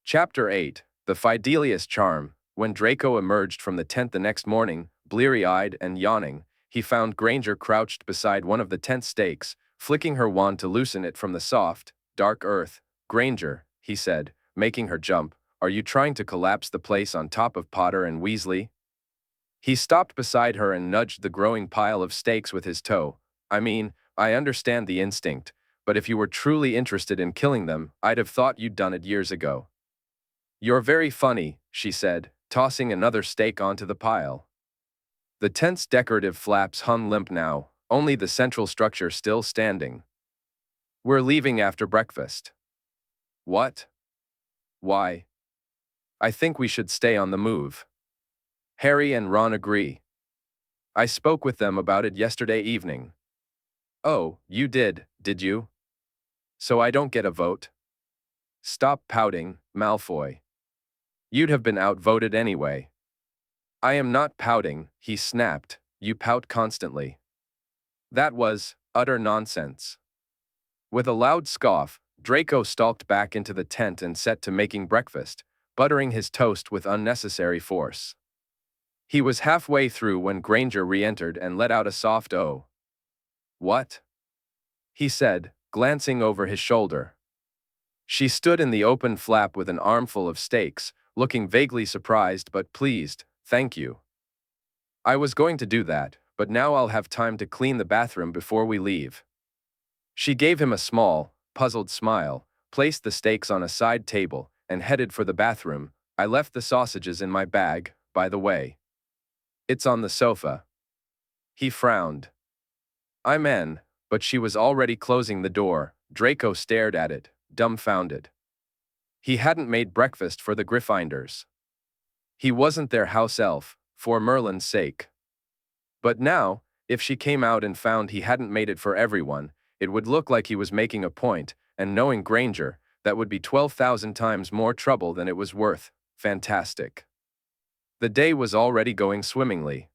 Chapter 8 The Fidelius Charm. When Draco emerged from the tent the next morning, bleary-eyed and yawning, he found Granger crouched beside one of the tent stakes, flicking her wand to loosen it from the soft, dark earth. "Granger," he said, making her jump, "are you trying to collapse the place on top of Potter and Weasley?" He stopped beside her and nudged the growing pile of stakes with his toe. "I mean, I understand the instinct, but if you were truly interested in killing them, I'd have thought you'd done it years ago." "You're very funny," she said, tossing another stake onto the pile. The tent's decorative flaps hung limp now, only the central structure still standing. "We're leaving after breakfast." "What? Why?" "I think we should stay on the move." Harry and Ron agree. "I spoke with them about it yesterday evening." "Oh, you did you? So I don't get a vote?" "Stop pouting, Malfoy. You'd have been outvoted anyway." "I am not pouting," he snapped. "You pout constantly." That was utter nonsense. With a loud scoff, Draco stalked back into the tent and set to making breakfast, buttering his toast with unnecessary force. He was halfway through when Granger re-entered and let out a soft "oh." "What?" he said, glancing over his shoulder. She stood in the open flap with an armful of stakes, looking vaguely surprised but pleased. "Thank you. I was going to do that, but now I'll have time to clean the bathroom before we leave." She gave him a small, puzzled smile, placed the stakes on a side table, and headed for the bathroom. "I left the sausages in my bag, by the way." "It's on the sofa." He frowned. "I'm in," but she was already closing the door. Draco stared at it, dumbfounded. He hadn't made breakfast for the Gryffindors. He wasn't their house elf, for Merlin's sake. But now, if she came out and found he hadn't made it for everyone, it would look like he was making a point, and knowing Granger, that would be 12,000 times more trouble than it was worth. Fantastic. The day was already going swimmingly.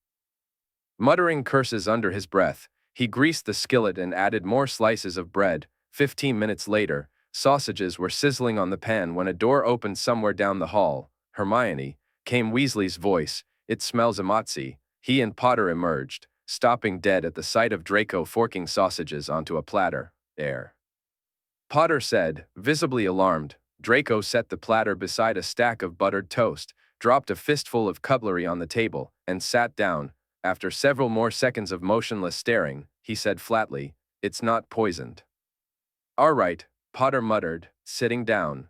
Muttering curses under his breath, he greased the skillet and added more slices of bread. 15 minutes later, sausages were sizzling on the pan when a door opened somewhere down the hall. "Hermione," came Weasley's voice. "It smells amazing." He and Potter emerged, stopping dead at the sight of Draco forking sausages onto a platter. "Air," Potter said, visibly alarmed. Draco set the platter beside a stack of buttered toast, dropped a fistful of cutlery on the table, and sat down. After several more seconds of motionless staring, he said flatly, "It's not poisoned." "All right," Potter muttered, sitting down.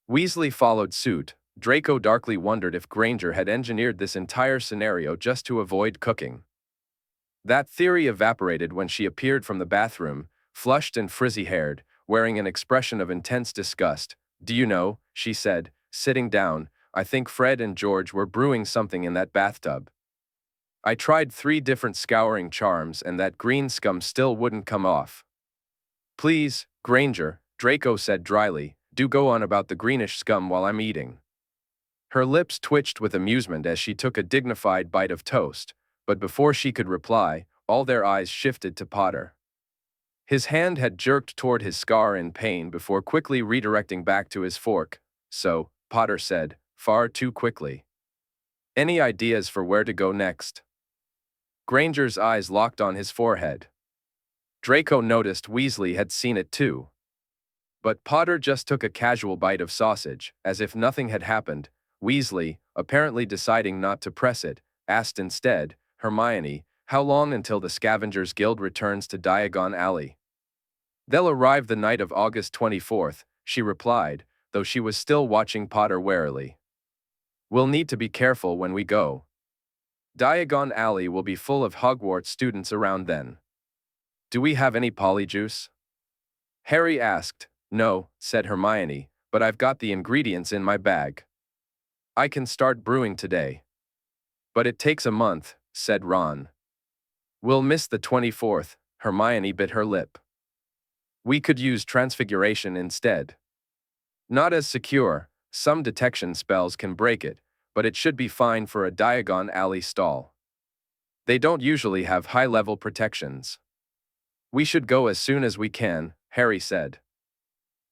Weasley followed suit. Draco darkly wondered if Granger had engineered this entire scenario just to avoid cooking. That theory evaporated when she appeared from the bathroom, flushed and frizzy-haired, wearing an expression of intense disgust. "Do you know," she said, sitting down, "I think Fred and George were brewing something in that bathtub. I tried 3 different scouring charms and that green scum still wouldn't come off." "Please, Granger," Draco said dryly, "do go on about the greenish scum while I'm eating." Her lips twitched with amusement as she took a dignified bite of toast, but before she could reply, all their eyes shifted to Potter. His hand had jerked toward his scar in pain before quickly redirecting back to his fork. "So," Potter said, far too quickly. "Any ideas for where to go next?" Granger's eyes locked on his forehead. Draco noticed Weasley had seen it too. But Potter just took a casual bite of sausage, as if nothing had happened. Weasley, apparently deciding not to press it, asked instead, "Hermione, how long until the Scavengers Guild returns to Diagon Alley?" "They'll arrive the night of August 24th, she replied, though she was still watching Potter warily. "We'll need to be careful when we go. Diagon Alley will be full of Hogwarts students around then." "Do we have any polyjuice?" Harry asked. "No," said Hermione, "but I've got the ingredients in my bag. I can start brewing today." "But it takes a month," said Ron. "We'll miss the 24th, Hermione bit her lip. "We could use transfiguration instead." "Not as secure, some detection spells can break it, but it should be fine for a Diagon Alley stall. They don't usually have high-level protections." "We should go as soon as we can," Harry said.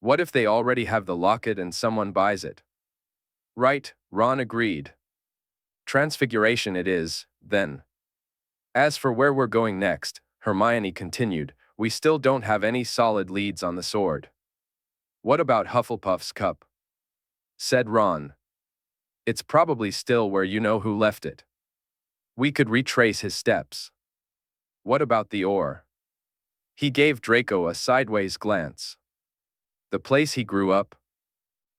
What if they already have the locket and someone buys it? Right, Ron agreed. Transfiguration it is, then. As for where we're going next, Hermione continued, we still don't have any solid leads on the sword. What about Hufflepuff's cup? Said Ron. It's probably still where you know who left it. We could retrace his steps. What about the oar? He gave Draco a sideways glance. The place he grew up?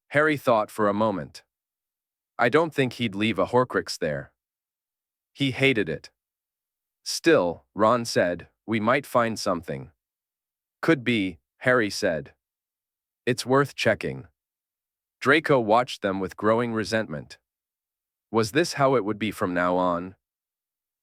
Harry thought for a moment. I don't think he'd leave a Horcrux there. He hated it. Still, Ron said, we might find something. Could be, Harry said. It's worth checking. Draco watched them with growing resentment. Was this how it would be from now on?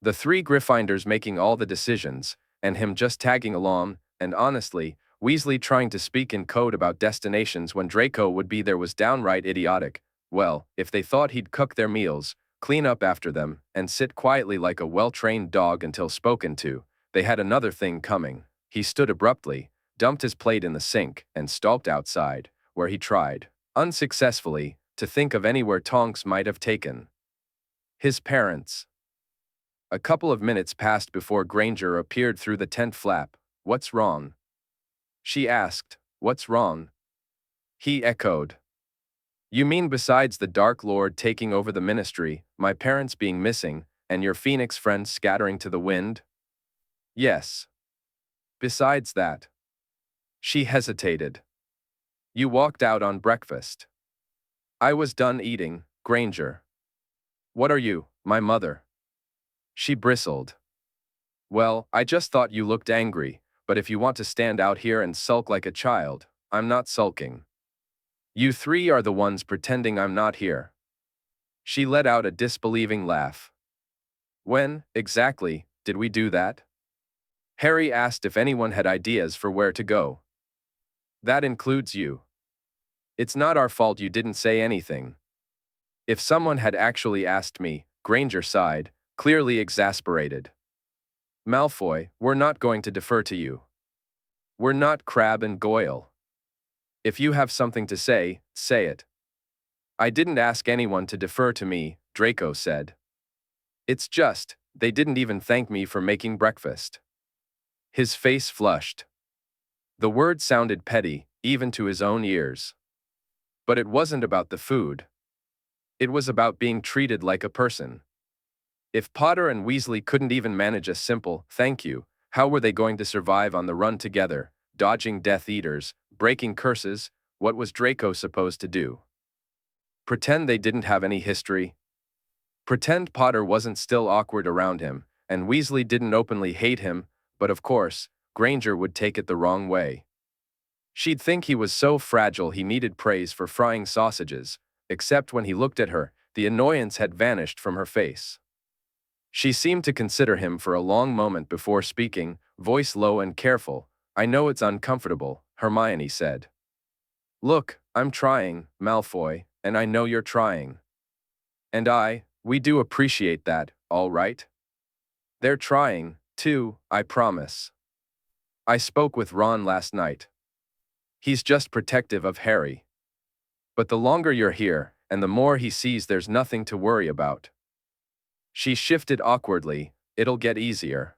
The three Gryffindors making all the decisions, and him just tagging along, and honestly, Weasley trying to speak in code about destinations when Draco would be there was downright idiotic. Well, if they thought he'd cook their meals, clean up after them, and sit quietly like a well-trained dog until spoken to, they had another thing coming. He stood abruptly, dumped his plate in the sink, and stalked outside, where he tried, unsuccessfully, to think of anywhere Tonks might have taken. His parents. A couple of minutes passed before Granger appeared through the tent flap. What's wrong? She asked. What's wrong? He echoed. You mean besides the Dark Lord taking over the ministry, my parents being missing, and your Phoenix friends scattering to the wind? Yes. Besides that. She hesitated. You walked out on breakfast. I was done eating, Granger. What are you, my mother? She bristled. Well, I just thought you looked angry, but if you want to stand out here and sulk like a child, I'm not sulking. You three are the ones pretending I'm not here. She let out a disbelieving laugh. When, exactly, did we do that? Harry asked if anyone had ideas for where to go. That includes you. It's not our fault you didn't say anything. If someone had actually asked me, Granger sighed, clearly exasperated. Malfoy, we're not going to defer to you. We're not Crabbe and Goyle. If you have something to say it. I didn't ask anyone to defer to me, Draco said. It's just, they didn't even thank me for making breakfast. His face flushed. The word sounded petty, even to his own ears. But it wasn't about the food. It was about being treated like a person. If Potter and Weasley couldn't even manage a simple, thank you, how were they going to survive on the run together, dodging Death Eaters, breaking curses? What was Draco supposed to do? Pretend they didn't have any history? Pretend Potter wasn't still awkward around him, and Weasley didn't openly hate him, but of course, Granger would take it the wrong way. She'd think he was so fragile he needed praise for frying sausages, except when he looked at her, the annoyance had vanished from her face. She seemed to consider him for a long moment before speaking, voice low and careful. I know it's uncomfortable, Hermione said. Look, I'm trying, Malfoy, and I know you're trying. And we do appreciate that, all right? They're trying, too, I promise. I spoke with Ron last night. He's just protective of Harry. But the longer you're here, and the more he sees there's nothing to worry about. She shifted awkwardly, it'll get easier.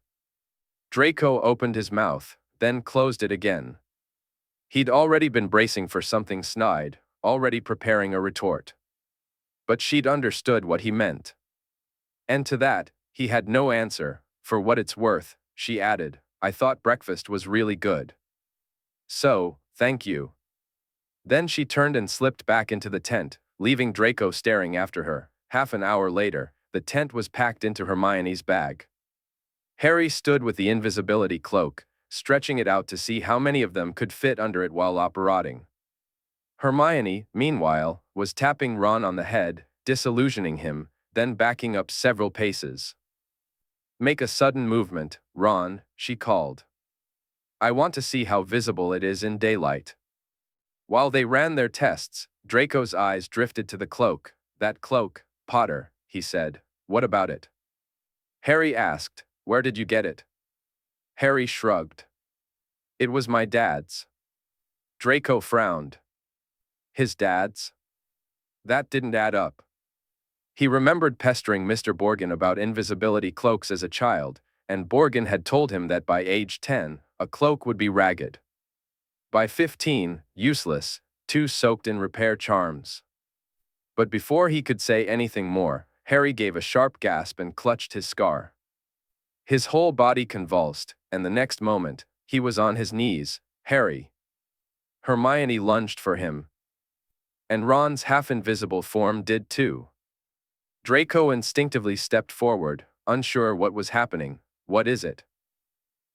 Draco opened his mouth, then closed it again. He'd already been bracing for something snide, already preparing a retort. But she'd understood what he meant. And to that, he had no answer. For what it's worth, she added, I thought breakfast was really good. So, thank you. Then she turned and slipped back into the tent, leaving Draco staring after her. Half an hour later, the tent was packed into Hermione's bag. Harry stood with the invisibility cloak, stretching it out to see how many of them could fit under it while operating. Hermione, meanwhile, was tapping Ron on the head, disillusioning him, then backing up several paces. Make a sudden movement, Ron, she called. I want to see how visible it is in daylight. While they ran their tests, Draco's eyes drifted to the cloak. That cloak, Potter, he said. What about it? Harry asked, where did you get it? Harry shrugged. It was my dad's. Draco frowned. His dad's? That didn't add up. He remembered pestering Mr. Borgin about invisibility cloaks as a child, and Borgin had told him that by age 10, a cloak would be ragged. By 15, useless, too soaked in repair charms. But before he could say anything more, Harry gave a sharp gasp and clutched his scar. His whole body convulsed, and the next moment, he was on his knees. Harry. Hermione lunged for him. And Ron's half-invisible form did too. Draco instinctively stepped forward, unsure what was happening. What is it?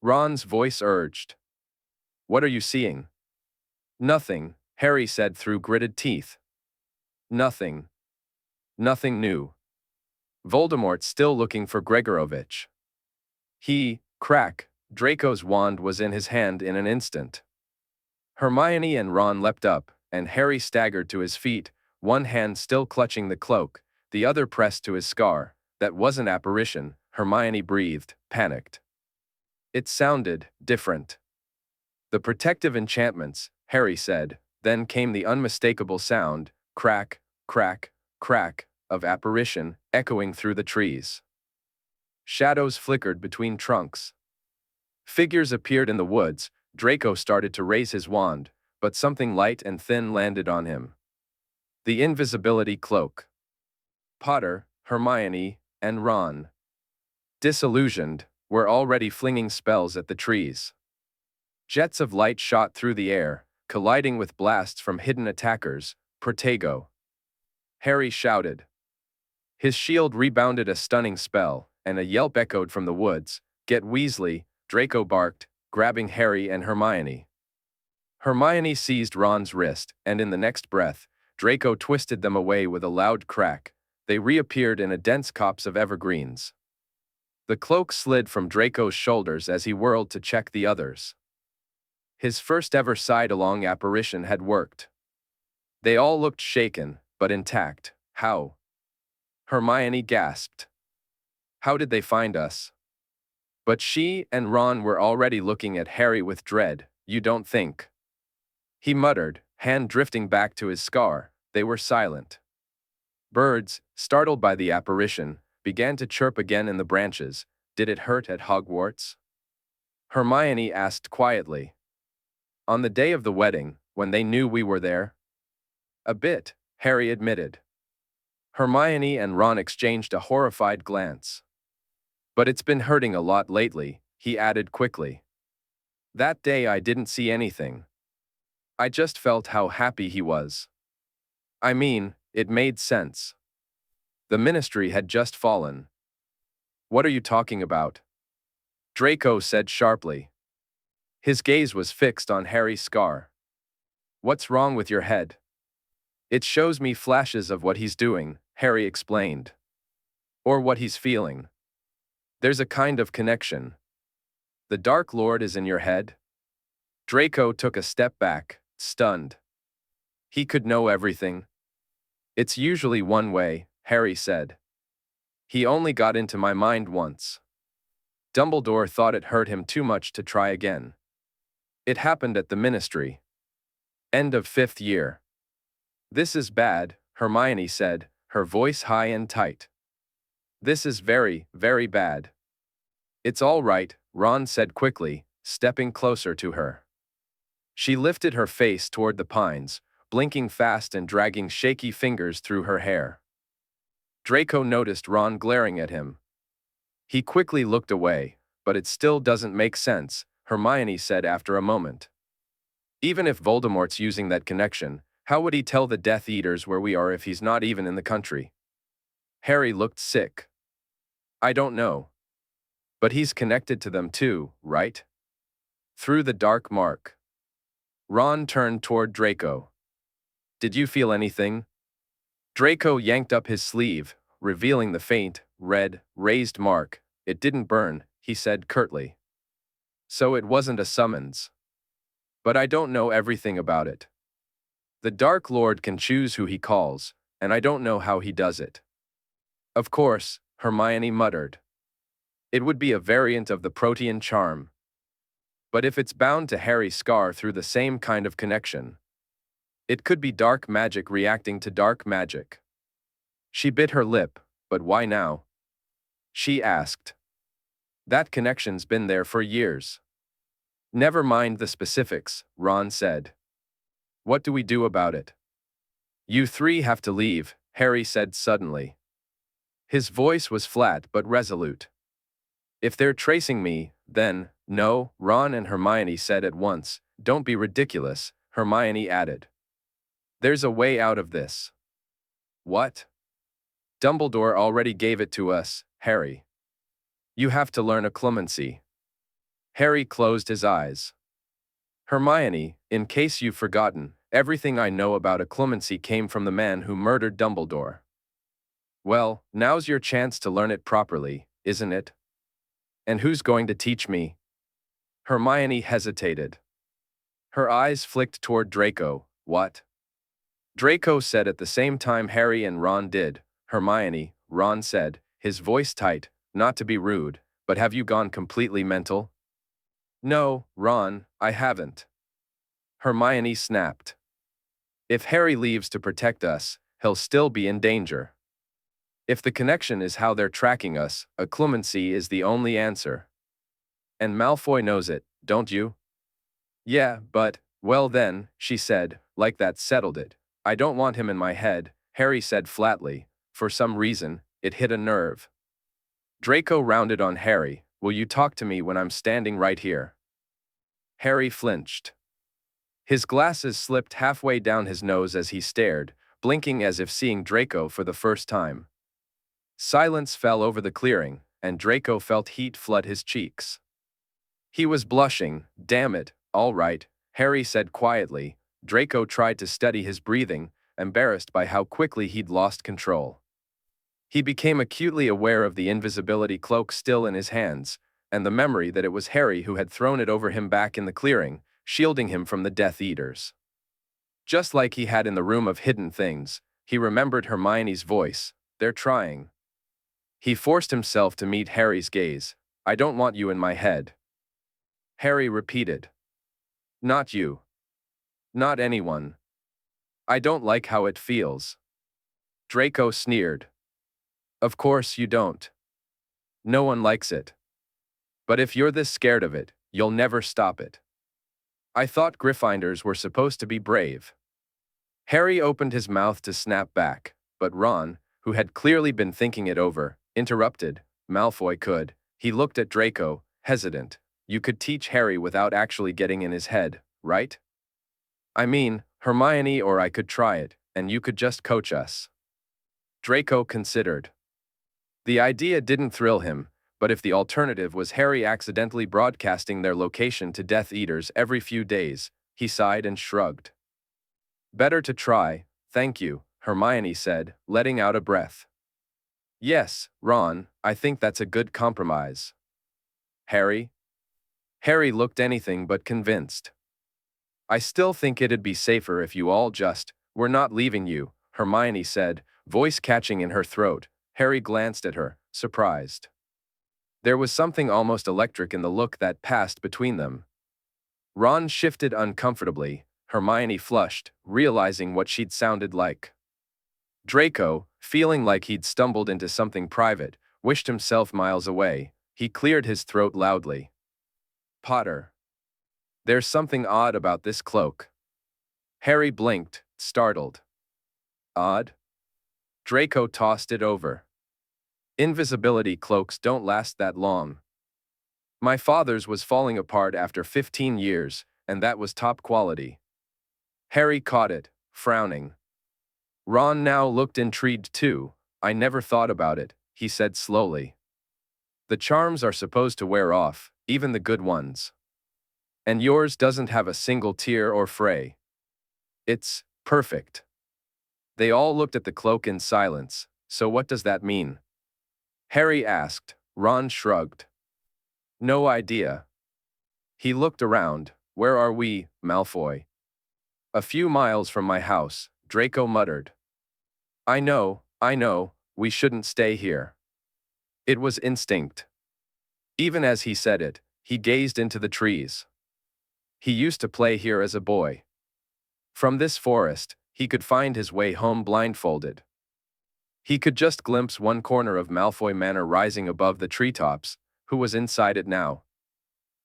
Ron's voice urged. What are you seeing? Nothing, Harry said through gritted teeth. Nothing. Nothing new. Voldemort's still looking for Gregorovitch. Crack, Draco's wand was in his hand in an instant. Hermione and Ron leapt up, and Harry staggered to his feet, one hand still clutching the cloak, the other pressed to his scar. That wasn't apparition, Hermione breathed, panicked. It sounded different. The protective enchantments, Harry said, then came the unmistakable sound, crack, crack, crack, of apparition, echoing through the trees. Shadows flickered between trunks. Figures appeared in the woods. Draco started to raise his wand, but something light and thin landed on him. The invisibility cloak. Potter, Hermione, and Ron, disillusioned, were already flinging spells at the trees. Jets of light shot through the air, colliding with blasts from hidden attackers. Protego. Harry shouted. His shield rebounded a stunning spell, and a yelp echoed from the woods. Get Weasley, Draco barked, grabbing Harry and Hermione. Hermione seized Ron's wrist, and in the next breath, Draco twisted them away with a loud crack. They reappeared in a dense copse of evergreens. The cloak slid from Draco's shoulders as he whirled to check the others. His first ever side-along apparition had worked. They all looked shaken, but intact. How? Hermione gasped. How did they find us? But she and Ron were already looking at Harry with dread. You don't think? He muttered, hand drifting back to his scar. They were silent. Birds, startled by the apparition, began to chirp again in the branches. Did it hurt at Hogwarts? Hermione asked quietly. On the day of the wedding, when they knew we were there? A bit, Harry admitted. Hermione and Ron exchanged a horrified glance. But it's been hurting a lot lately, he added quickly. That day I didn't see anything. I just felt how happy he was. I mean, it made sense. The Ministry had just fallen. What are you talking about? Draco said sharply. His gaze was fixed on Harry's scar. What's wrong with your head? It shows me flashes of what he's doing, Harry explained. Or what he's feeling. There's a kind of connection. The Dark Lord is in your head? Draco took a step back, stunned. He could know everything. It's usually one way, Harry said. He only got into my mind once. Dumbledore thought it hurt him too much to try again. It happened at the Ministry. End of 5th year. This is bad, Hermione said, her voice high and tight. This is very, very bad. It's all right, Ron said quickly, stepping closer to her. She lifted her face toward the pines, blinking fast and dragging shaky fingers through her hair. Draco noticed Ron glaring at him. He quickly looked away, but it still doesn't make sense, Hermione said after a moment. Even if Voldemort's using that connection, how would he tell the Death Eaters where we are if he's not even in the country? Harry looked sick. I don't know. But he's connected to them too, right? Through the dark mark. Ron turned toward Draco. Did you feel anything? Draco yanked up his sleeve, revealing the faint, red, raised mark. It didn't burn, he said curtly. So it wasn't a summons. But I don't know everything about it. The Dark Lord can choose who he calls, and I don't know how he does it. Of course, Hermione muttered. It would be a variant of the Protean charm. But if it's bound to Harry's scar through the same kind of connection, it could be dark magic reacting to dark magic. She bit her lip, but why now? She asked. That connection's been there for years. Never mind the specifics, Ron said. What do we do about it? You three have to leave, Harry said suddenly. His voice was flat but resolute. If they're tracing me, then, no, Ron and Hermione said at once. Don't be ridiculous, Hermione added. There's a way out of this. What? Dumbledore already gave it to us, Harry. You have to learn occlumency. Harry closed his eyes. Hermione, in case you've forgotten, everything I know about occlumency came from the man who murdered Dumbledore. Well, now's your chance to learn it properly, isn't it? And who's going to teach me? Hermione hesitated. Her eyes flicked toward Draco. What? Draco said at the same time Harry and Ron did. Hermione, Ron said, his voice tight, not to be rude, but have you gone completely mental? No, Ron, I haven't. Hermione snapped. If Harry leaves to protect us, he'll still be in danger. If the connection is how they're tracking us, occlumency is the only answer. And Malfoy knows it, don't you? Yeah, but, well then, she said, like that settled it. I don't want him in my head, Harry said flatly. For some reason, it hit a nerve. Draco rounded on Harry. Will you talk to me when I'm standing right here? Harry flinched. His glasses slipped halfway down his nose as he stared, blinking as if seeing Draco for the first time. Silence fell over the clearing, and Draco felt heat flood his cheeks. He was blushing. Damn it, all right, Harry said quietly. Draco tried to steady his breathing, embarrassed by how quickly he'd lost control. He became acutely aware of the invisibility cloak still in his hands, and the memory that it was Harry who had thrown it over him back in the clearing, shielding him from the Death Eaters. Just like he had in the Room of Hidden Things, he remembered Hermione's voice. They're trying. He forced himself to meet Harry's gaze. I don't want you in my head. Harry repeated. Not you. Not anyone. I don't like how it feels. Draco sneered. Of course you don't. No one likes it. But if you're this scared of it, you'll never stop it. I thought Gryffindors were supposed to be brave. Harry opened his mouth to snap back, but Ron, who had clearly been thinking it over, interrupted. Malfoy could. He looked at Draco, hesitant. You could teach Harry without actually getting in his head, right? I mean, Hermione or I could try it, and you could just coach us. Draco considered. The idea didn't thrill him, but if the alternative was Harry accidentally broadcasting their location to Death Eaters every few days, he sighed and shrugged. Better to try, thank you, Hermione said, letting out a breath. Yes, Ron, I think that's a good compromise. Harry? Harry looked anything but convinced. I still think it'd be safer if you all just, we're not leaving you, Hermione said, voice catching in her throat. Harry glanced at her, surprised. There was something almost electric in the look that passed between them. Ron shifted uncomfortably. Hermione flushed, realizing what she'd sounded like. Draco, feeling like he'd stumbled into something private, wished himself miles away. He cleared his throat loudly. Potter. There's something odd about this cloak. Harry blinked, startled. Odd? Draco tossed it over. Invisibility cloaks don't last that long. My father's was falling apart after 15 years, and that was top quality. Harry caught it, frowning. Ron now looked intrigued too. I never thought about it, he said slowly. The charms are supposed to wear off, even the good ones. And yours doesn't have a single tear or fray. It's perfect. They all looked at the cloak in silence. So what does that mean? Harry asked. Ron shrugged. No idea. He looked around. Where are we, Malfoy? A few miles from my house, Draco muttered. I know, we shouldn't stay here. It was instinct. Even as he said it, he gazed into the trees. He used to play here as a boy. From this forest, he could find his way home blindfolded. He could just glimpse one corner of Malfoy Manor rising above the treetops. Who was inside it now?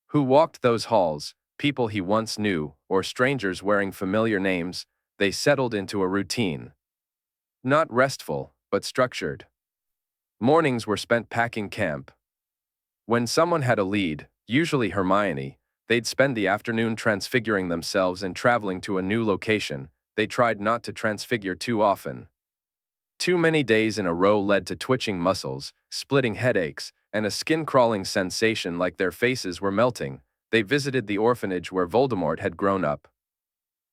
Who walked those halls? People he once knew, or strangers wearing familiar names? They settled into a routine. Not restful, but structured. Mornings were spent packing camp. When someone had a lead, usually Hermione, they'd spend the afternoon transfiguring themselves and traveling to a new location. They tried not to transfigure too often. Too many days in a row led to twitching muscles, splitting headaches, and a skin-crawling sensation like their faces were melting. They visited the orphanage where Voldemort had grown up.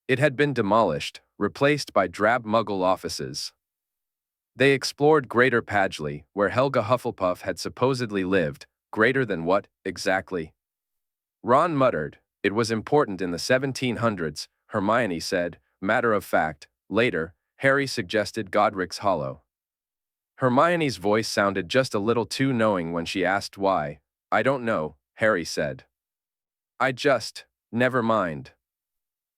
It had been demolished, replaced by drab Muggle offices. They explored Greater Padgley, where Helga Hufflepuff had supposedly lived. Greater than what, exactly? Ron muttered. It was important in the 1700s, Hermione said, matter of fact. Later, Harry suggested Godric's Hollow. Hermione's voice sounded just a little too knowing when she asked why. I don't know, Harry said. Never mind.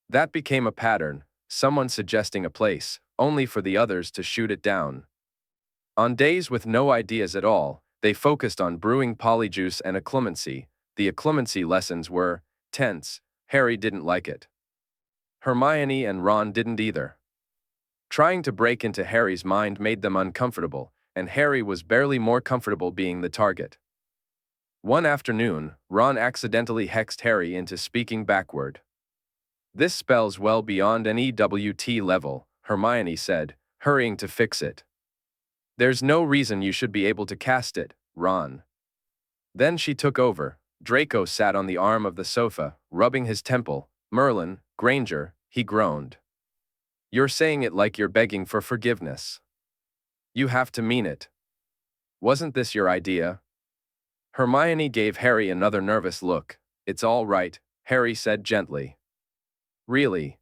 That became a pattern, someone suggesting a place, only for the others to shoot it down. On days with no ideas at all, they focused on brewing polyjuice and occlumency. The occlumency lessons were tense. Harry didn't like it. Hermione and Ron didn't either. Trying to break into Harry's mind made them uncomfortable, and Harry was barely more comfortable being the target. One afternoon, Ron accidentally hexed Harry into speaking backward. This spell's well beyond an EWT level, Hermione said, hurrying to fix it. There's no reason you should be able to cast it, Ron. Then she took over. Draco sat on the arm of the sofa, rubbing his temple. Merlin, Granger, he groaned. You're saying it like you're begging for forgiveness. You have to mean it. Wasn't this your idea? Hermione gave Harry another nervous look. It's all right, Harry said gently. Really?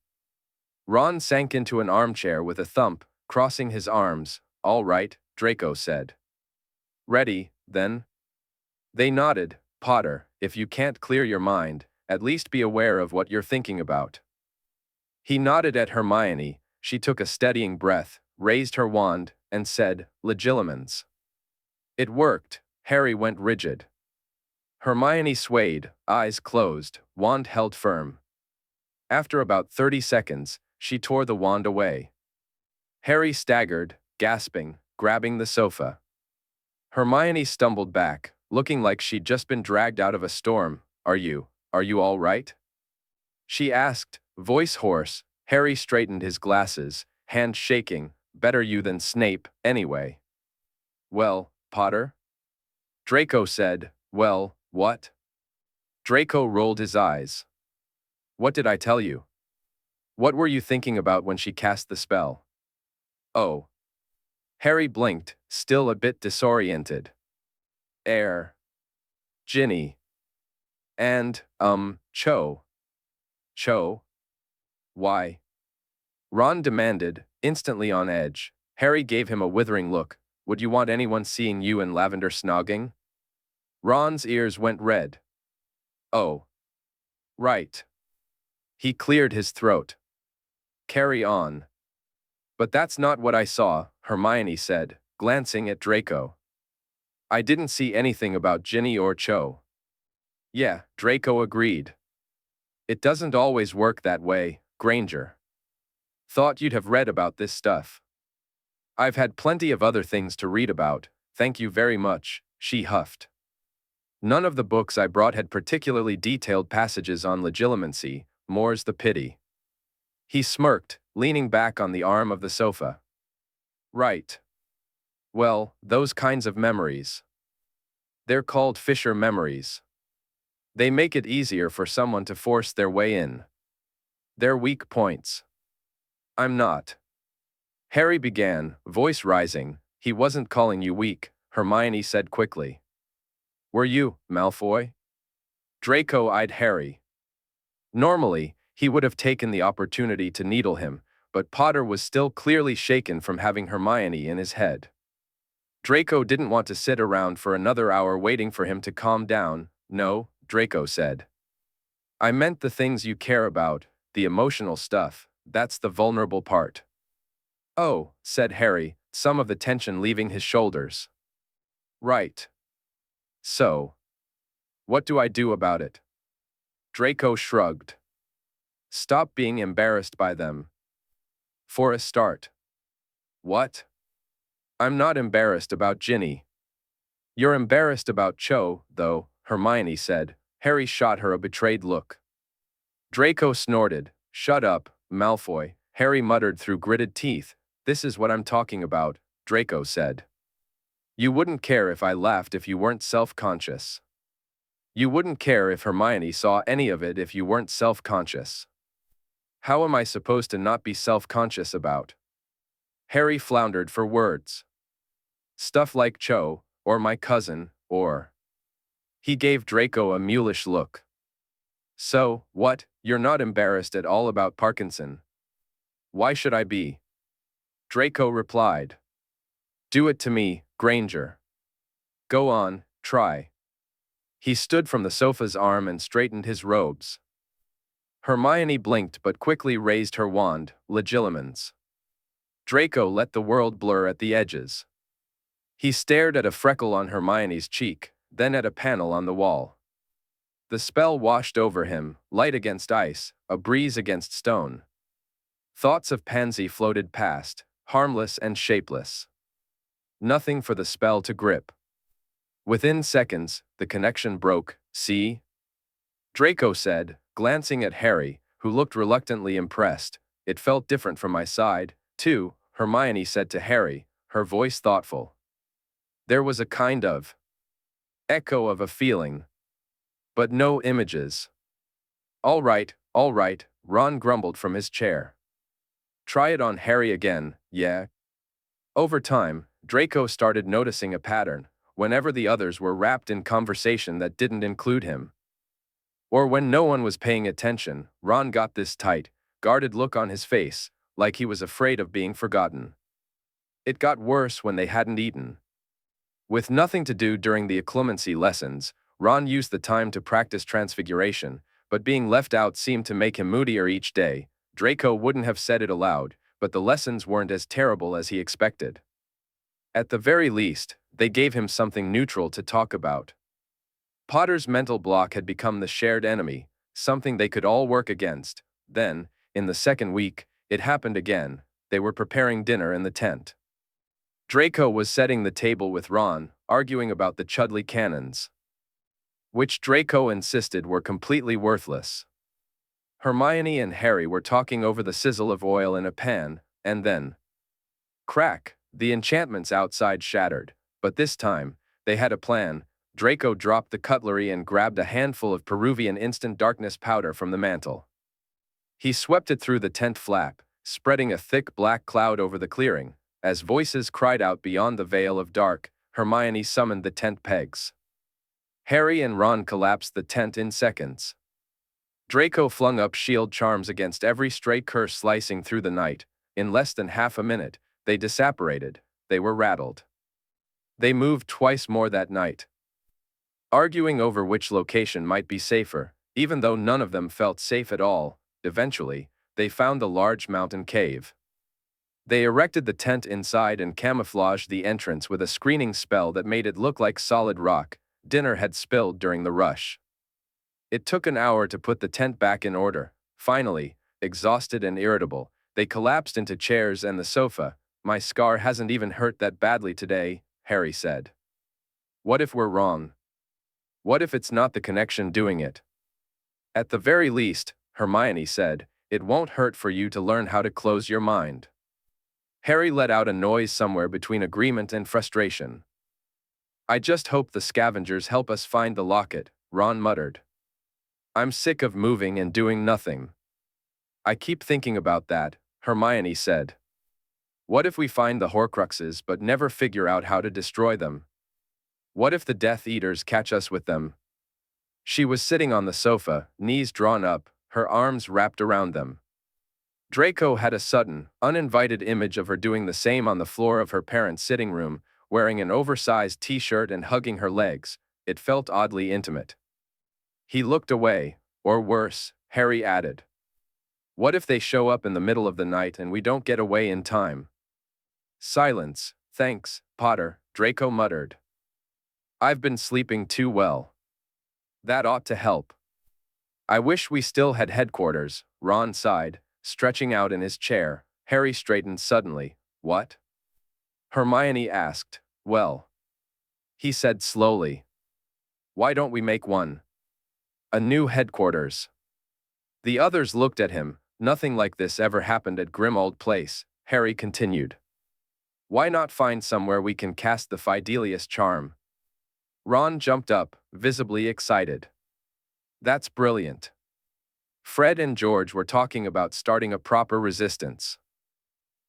Ron sank into an armchair with a thump, crossing his arms. All right, Draco said. Ready, then? They nodded. Potter, if you can't clear your mind, at least be aware of what you're thinking about. He nodded at Hermione. She took a steadying breath, raised her wand, and said, Legilimens. It worked. Harry went rigid. Hermione swayed, eyes closed, wand held firm. After about 30 seconds, she tore the wand away. Harry staggered, gasping, grabbing the sofa. Hermione stumbled back, looking like she'd just been dragged out of a storm. Are you all right? She asked, voice hoarse. Harry straightened his glasses, hand shaking. Better you than Snape, anyway. Well, Potter? Draco said, well, what? Draco rolled his eyes. What did I tell you? What were you thinking about when she cast the spell? Oh. Harry blinked, still a bit disoriented. Ginny. And, Cho. Cho? Why? Ron demanded, instantly on edge. Harry gave him a withering look. Would you want anyone seeing you and Lavender snogging? Ron's ears went red. Oh. Right. He cleared his throat. Carry on. But that's not what I saw, Hermione said, glancing at Draco. I didn't see anything about Ginny or Cho. Yeah, Draco agreed. It doesn't always work that way, Granger. Thought you'd have read about this stuff. I've had plenty of other things to read about, thank you very much, she huffed. None of the books I brought had particularly detailed passages on legilimency, more's the pity. He smirked, leaning back on the arm of the sofa. Right. Well, those kinds of memories. They're called Fisher memories. They make it easier for someone to force their way in. They're weak points. I'm not. Harry began, voice rising. He wasn't calling you weak, Hermione said quickly. Were you, Malfoy? Draco eyed Harry. Normally, he would have taken the opportunity to needle him, but Potter was still clearly shaken from having Hermione in his head. Draco didn't want to sit around for another hour waiting for him to calm down. No, Draco said. I meant the things you care about, the emotional stuff, that's the vulnerable part. Oh, said Harry, some of the tension leaving his shoulders. Right. So, what do I do about it? Draco shrugged. Stop being embarrassed by them. For a start. What? I'm not embarrassed about Ginny. You're embarrassed about Cho, though, Hermione said. Harry shot her a betrayed look. Draco snorted. Shut up, Malfoy. Harry muttered through gritted teeth. This is what I'm talking about, Draco said. You wouldn't care if I laughed if you weren't self-conscious. You wouldn't care if Hermione saw any of it if you weren't self-conscious. How am I supposed to not be self-conscious about? Harry floundered for words. Stuff like Cho, or my cousin, or... He gave Draco a mulish look. So, what, you're not embarrassed at all about Parkinson? Why should I be? Draco replied. Do it to me, Granger. Go on, try. He stood from the sofa's arm and straightened his robes. Hermione blinked but quickly raised her wand, legilimens. Draco let the world blur at the edges. He stared at a freckle on Hermione's cheek, then at a panel on the wall. The spell washed over him, light against ice, a breeze against stone. Thoughts of Pansy floated past, harmless and shapeless. Nothing for the spell to grip. Within seconds, the connection broke. See? Draco said, glancing at Harry, who looked reluctantly impressed. It felt different from my side, too, Hermione said to Harry, her voice thoughtful. There was a kind of echo of a feeling. But no images. All right, Ron grumbled from his chair. Try it on Harry again, yeah? Over time, Draco started noticing a pattern, whenever the others were wrapped in conversation that didn't include him. Or when no one was paying attention, Ron got this tight, guarded look on his face, like he was afraid of being forgotten. It got worse when they hadn't eaten. With nothing to do during the occlumency lessons, Ron used the time to practice transfiguration, but being left out seemed to make him moodier each day. Draco wouldn't have said it aloud, but the lessons weren't as terrible as he expected. At the very least, they gave him something neutral to talk about. Potter's mental block had become the shared enemy, something they could all work against. Then, in the second week, it happened again. They were preparing dinner in the tent. Draco was setting the table with Ron, arguing about the Chudley cannons, which Draco insisted were completely worthless. Hermione and Harry were talking over the sizzle of oil in a pan, and then, crack, the enchantments outside shattered, but this time, they had a plan. Draco dropped the cutlery and grabbed a handful of Peruvian instant darkness powder from the mantel. He swept it through the tent flap, spreading a thick black cloud over the clearing. As voices cried out beyond the veil of dark, Hermione summoned the tent pegs. Harry and Ron collapsed the tent in seconds. Draco flung up shield charms against every stray curse slicing through the night. In less than half a minute, they disapparated. They were rattled. They moved twice more that night, arguing over which location might be safer, even though none of them felt safe at all. Eventually, they found the large mountain cave. They erected the tent inside and camouflaged the entrance with a screening spell that made it look like solid rock. Dinner had spilled during the rush. It took an hour to put the tent back in order. Finally, exhausted and irritable, they collapsed into chairs and the sofa. My scar hasn't even hurt that badly today, Harry said. What if we're wrong? What if it's not the connection doing it? At the very least, Hermione said, it won't hurt for you to learn how to close your mind. Harry let out a noise somewhere between agreement and frustration. I just hope the scavengers help us find the locket, Ron muttered. I'm sick of moving and doing nothing. I keep thinking about that, Hermione said. What if we find the Horcruxes but never figure out how to destroy them? What if the Death Eaters catch us with them? She was sitting on the sofa, knees drawn up, her arms wrapped around them. Draco had a sudden, uninvited image of her doing the same on the floor of her parents' sitting room, wearing an oversized t-shirt and hugging her legs. It felt oddly intimate. He looked away. Or worse, Harry added. What if they show up in the middle of the night and we don't get away in time? Silence. Thanks, Potter, Draco muttered. I've been sleeping too well. That ought to help. I wish we still had headquarters, Ron sighed, stretching out in his chair. Harry straightened suddenly. What? Hermione asked. Well, he said slowly. Why don't we make one? A new headquarters. The others looked at him. Nothing like this ever happened at Grimmauld Place, Harry continued. Why not find somewhere we can cast the Fidelius charm? Ron jumped up, visibly excited. That's brilliant. Fred and George were talking about starting a proper resistance.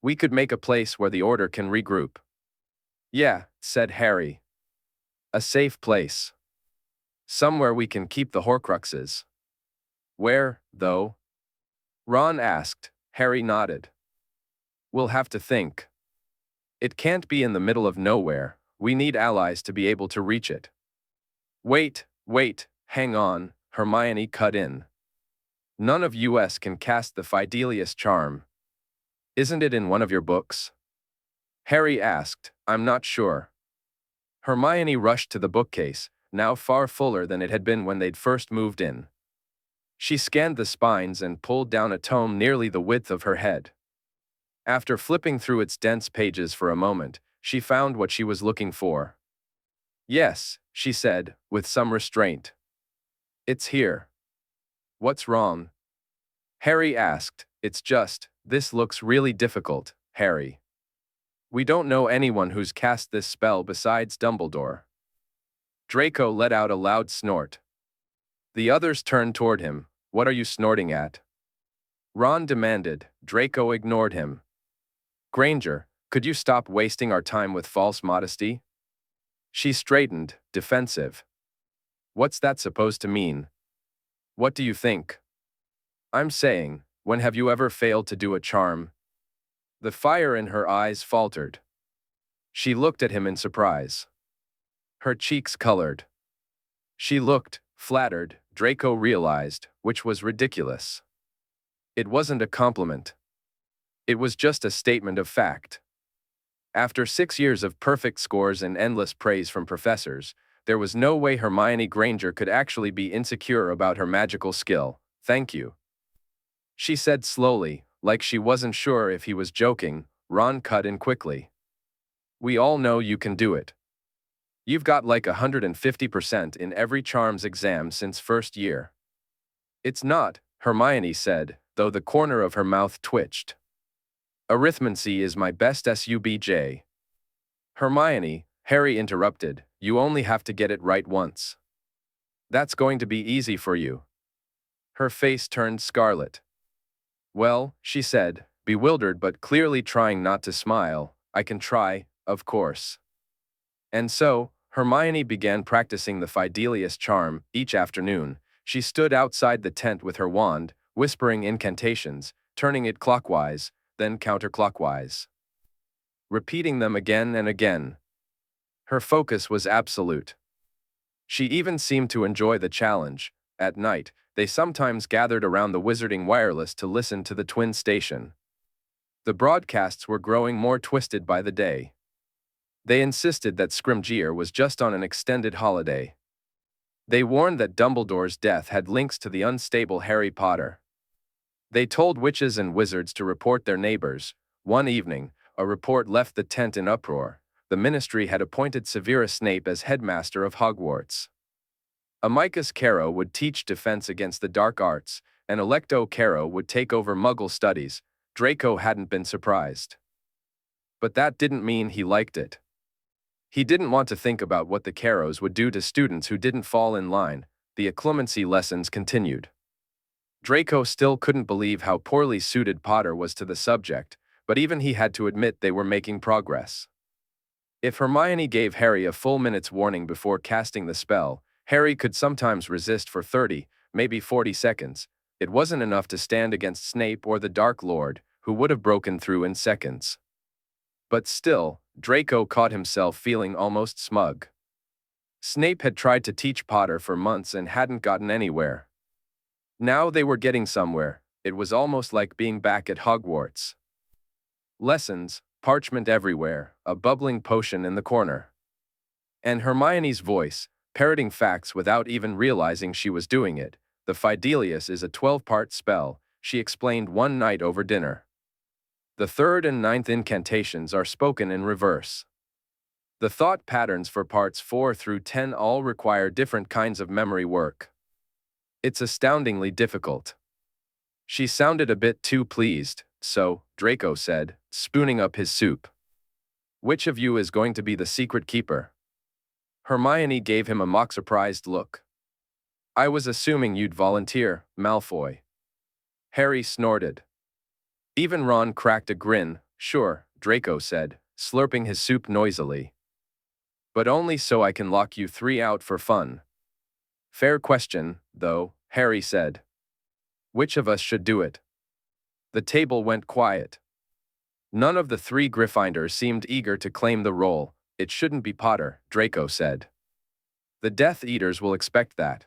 We could make a place where the Order can regroup. Yeah, said Harry. A safe place. Somewhere we can keep the Horcruxes. Where, though? Ron asked. Harry nodded. We'll have to think. It can't be in the middle of nowhere. We need allies to be able to reach it. Wait, hang on, Hermione cut in. None of us can cast the Fidelius charm. Isn't it in one of your books? Harry asked. I'm not sure. Hermione rushed to the bookcase, now far fuller than it had been when they'd first moved in. She scanned the spines and pulled down a tome nearly the width of her head. After flipping through its dense pages for a moment, she found what she was looking for. Yes, she said, with some restraint. It's here. What's wrong? Harry asked. It's just, this looks really difficult, Harry. We don't know anyone who's cast this spell besides Dumbledore. Draco let out a loud snort. The others turned toward him. What are you snorting at? Ron demanded. Draco ignored him. Granger, could you stop wasting our time with false modesty? She straightened, defensive. What's that supposed to mean? What do you think? I'm saying, when have you ever failed to do a charm? The fire in her eyes faltered. She looked at him in surprise. Her cheeks colored. She looked, flattered, Draco realized, which was ridiculous. It wasn't a compliment. It was just a statement of fact. After 6 years of perfect scores and endless praise from professors, there was no way Hermione Granger could actually be insecure about her magical skill. Thank you. She said slowly, like she wasn't sure if he was joking. Ron cut in quickly. We all know you can do it. You've got like 150% in every charms exam since first year. It's not, Hermione said, though the corner of her mouth twitched. Arithmancy is my best SUBJ. Hermione, Harry interrupted, you only have to get it right once. That's going to be easy for you. Her face turned scarlet. Well, she said, bewildered but clearly trying not to smile, I can try, of course. And so, Hermione began practicing the Fidelius charm. Each afternoon, she stood outside the tent with her wand, whispering incantations, turning it clockwise, then counterclockwise. Repeating them again and again. Her focus was absolute. She even seemed to enjoy the challenge. At night, they sometimes gathered around the wizarding wireless to listen to the twin station. The broadcasts were growing more twisted by the day. They insisted that Scrimgeour was just on an extended holiday. They warned that Dumbledore's death had links to the unstable Harry Potter. They told witches and wizards to report their neighbors. One evening, a report left the tent in uproar. The ministry had appointed Severus Snape as headmaster of Hogwarts. Amicus Carrow would teach defense against the dark arts, and Electo Carrow would take over Muggle studies. Draco hadn't been surprised. But that didn't mean he liked it. He didn't want to think about what the Carrows would do to students who didn't fall in line. The occlumency lessons continued. Draco still couldn't believe how poorly suited Potter was to the subject, but even he had to admit they were making progress. If Hermione gave Harry a full minute's warning before casting the spell, Harry could sometimes resist for 30, maybe 40 seconds. It wasn't enough to stand against Snape or the Dark Lord, who would have broken through in seconds. But still, Draco caught himself feeling almost smug. Snape had tried to teach Potter for months and hadn't gotten anywhere. Now they were getting somewhere. It was almost like being back at Hogwarts. Lessons, parchment everywhere, a bubbling potion in the corner. And Hermione's voice, parroting facts without even realizing she was doing it. The Fidelius is a 12-part spell, she explained one night over dinner. The 3rd and 9th incantations are spoken in reverse. The thought patterns for parts 4 through 10 all require different kinds of memory work. It's astoundingly difficult. She sounded a bit too pleased, so, Draco said, spooning up his soup. Which of you is going to be the secret keeper? Hermione gave him a mock-surprised look. I was assuming you'd volunteer, Malfoy. Harry snorted. Even Ron cracked a grin. Sure, Draco said, slurping his soup noisily. But only so I can lock you 3 out for fun. Fair question, though, Harry said. Which of us should do it? The table went quiet. None of the 3 Gryffindors seemed eager to claim the role. It shouldn't be Potter, Draco said. The Death Eaters will expect that.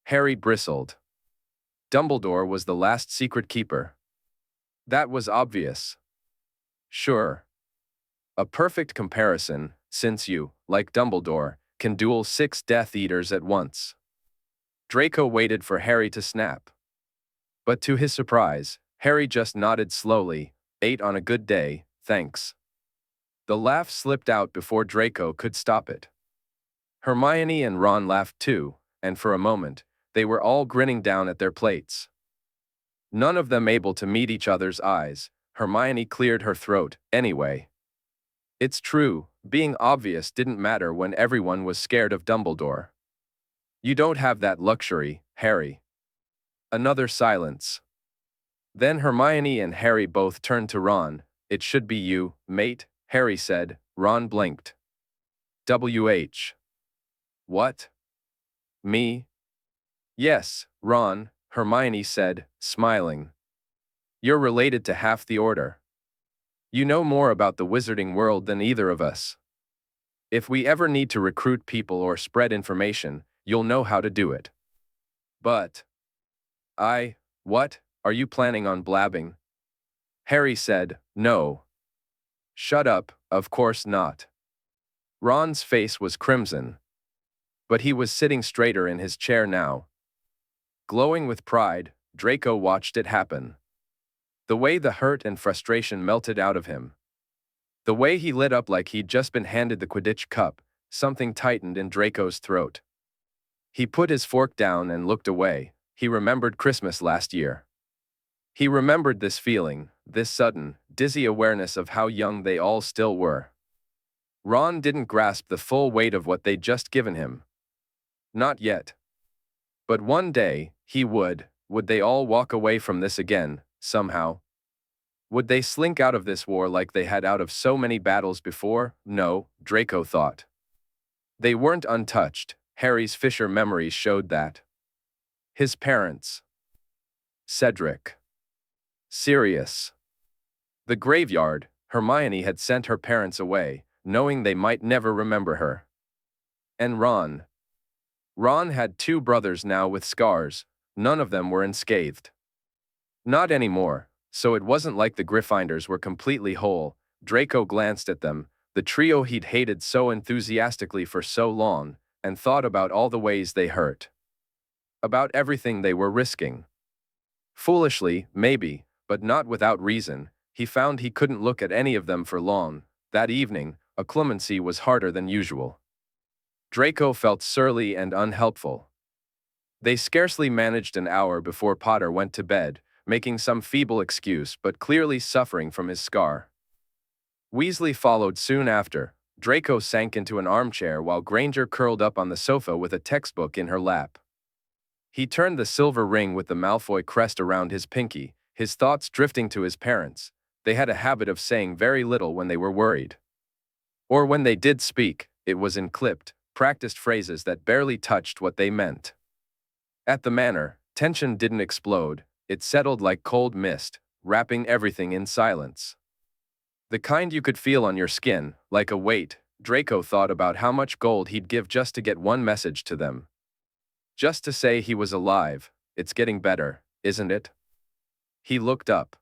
Harry bristled. Dumbledore was the last secret keeper. That was obvious. Sure. A perfect comparison, since you, like Dumbledore, can duel 6 Death Eaters at once. Draco waited for Harry to snap. But to his surprise, Harry just nodded slowly. 8 on a good day, thanks. The laugh slipped out before Draco could stop it. Hermione and Ron laughed too, and for a moment, they were all grinning down at their plates. None of them able to meet each other's eyes. Hermione cleared her throat, anyway. It's true, being obvious didn't matter when everyone was scared of Dumbledore. You don't have that luxury, Harry. Another silence. Then Hermione and Harry both turned to Ron. It should be you, mate, Harry said. Ron blinked. WH. What? Me? Yes, Ron, Hermione said, smiling. You're related to half the order. You know more about the wizarding world than either of us. If we ever need to recruit people or spread information, you'll know how to do it. But... What? Are you planning on blabbing? Harry said, no. Shut up, of course not. Ron's face was crimson. But he was sitting straighter in his chair now. Glowing with pride, Draco watched it happen. The way the hurt and frustration melted out of him. The way he lit up like he'd just been handed the Quidditch cup, something tightened in Draco's throat. He put his fork down and looked away. He remembered Christmas last year. He remembered this feeling, this sudden, dizzy awareness of how young they all still were. Ron didn't grasp the full weight of what they'd just given him. Not yet. But one day, he would they all walk away from this again, somehow? Would they slink out of this war like they had out of so many battles before? No, Draco thought. They weren't untouched. Harry's Fisher memories showed that. His parents. Cedric. Sirius. The graveyard. Hermione had sent her parents away, knowing they might never remember her. And Ron. Ron had 2 brothers now with scars. None of them were unscathed. Not anymore, so it wasn't like the Gryffindors were completely whole. Draco glanced at them, the trio he'd hated so enthusiastically for so long, and thought about all the ways they hurt. About everything they were risking. Foolishly, maybe, but not without reason, he found he couldn't look at any of them for long. That evening, a clemency was harder than usual. Draco felt surly and unhelpful. They scarcely managed an hour before Potter went to bed, making some feeble excuse but clearly suffering from his scar. Weasley followed soon after. Draco sank into an armchair while Granger curled up on the sofa with a textbook in her lap. He turned the silver ring with the Malfoy crest around his pinky, his thoughts drifting to his parents. They had a habit of saying very little when they were worried. Or when they did speak, it was in clipped, practiced phrases that barely touched what they meant. At the manor, tension didn't explode, it settled like cold mist, wrapping everything in silence. The kind you could feel on your skin, like a weight. Draco thought about how much gold he'd give just to get one message to them. Just to say he was alive. it's getting better, isn't it? He looked up.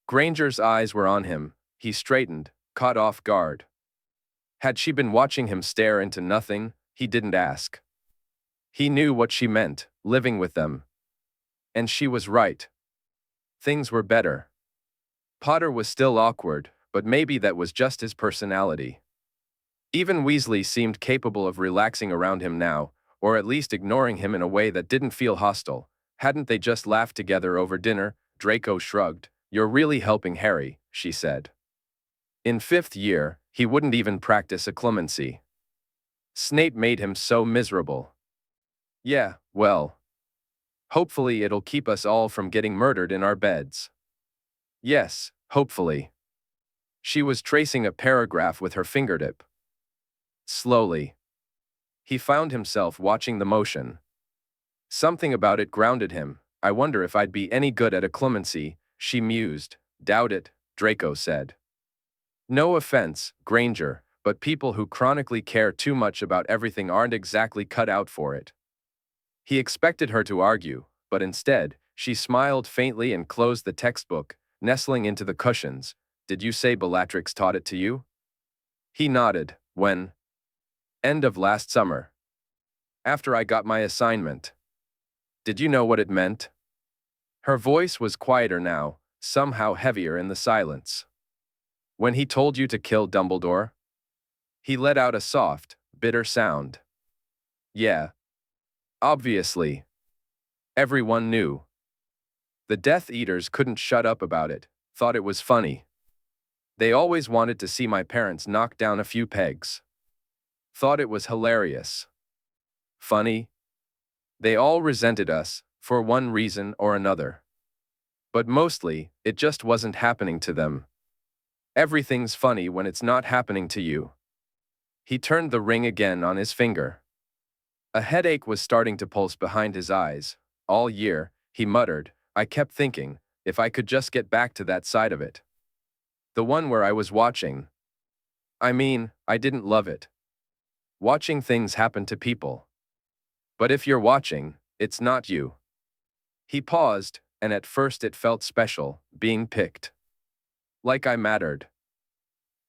Granger's eyes were on him. He straightened, caught off guard. Had she been watching him stare into nothing? He didn't ask. He knew what she meant, living with them. And she was right. Things were better. Potter was still awkward, but maybe that was just his personality. Even Weasley seemed capable of relaxing around him now, or at least ignoring him in a way that didn't feel hostile. Hadn't they just laughed together over dinner? Draco shrugged. You're really helping Harry, she said. In 5th year, he wouldn't even practice a clemency. Snape made him so miserable. Yeah, well. Hopefully it'll keep us all from getting murdered in our beds. Yes, hopefully. She was tracing a paragraph with her fingertip. Slowly. He found himself watching the motion. Something about it grounded him. I wonder if I'd be any good at a clemency, she mused. Doubt it, Draco said. No offense, Granger, but people who chronically care too much about everything aren't exactly cut out for it. He expected her to argue, but instead, she smiled faintly and closed the textbook, nestling into the cushions. Did you say Bellatrix taught it to you? He nodded. When? End of last summer. After I got my assignment. Did you know what it meant? Her voice was quieter now, somehow heavier in the silence. When he told you to kill Dumbledore? He let out a soft, bitter sound. Yeah. Obviously. Everyone knew. The Death Eaters couldn't shut up about it, thought it was funny. They always wanted to see my parents knock down a few pegs. Thought it was hilarious. Funny? They all resented us, for one reason or another. But mostly, it just wasn't happening to them. Everything's funny when it's not happening to you. He turned the ring again on his finger. A headache was starting to pulse behind his eyes. All year, he muttered, I kept thinking, if I could just get back to that side of it. The one where I was watching. I mean, I didn't love it. Watching things happen to people. But if you're watching, it's not you. He paused, and at first it felt special, being picked. Like I mattered.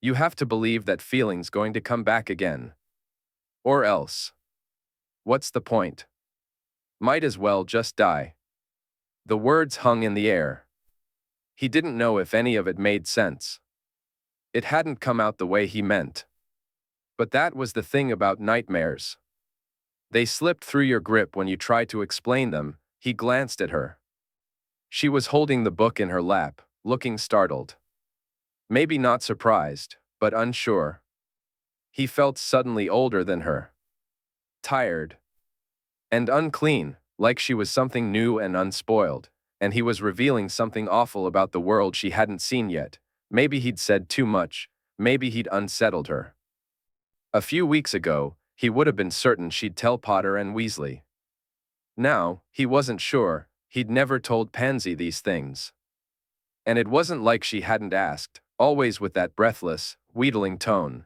You have to believe that feeling's going to come back again. Or else. What's the point? Might as well just die. The words hung in the air. He didn't know if any of it made sense. It hadn't come out the way he meant. But that was the thing about nightmares. They slipped through your grip when you tried to explain them. He glanced at her. She was holding the book in her lap, looking startled. Maybe not surprised, but unsure. He felt suddenly older than her. Tired. And unclean, like she was something new and unspoiled, and he was revealing something awful about the world she hadn't seen yet. Maybe he'd said too much, maybe he'd unsettled her. A few weeks ago, he would have been certain she'd tell Potter and Weasley. Now, he wasn't sure. He'd never told Pansy these things. And it wasn't like she hadn't asked, always with that breathless, wheedling tone.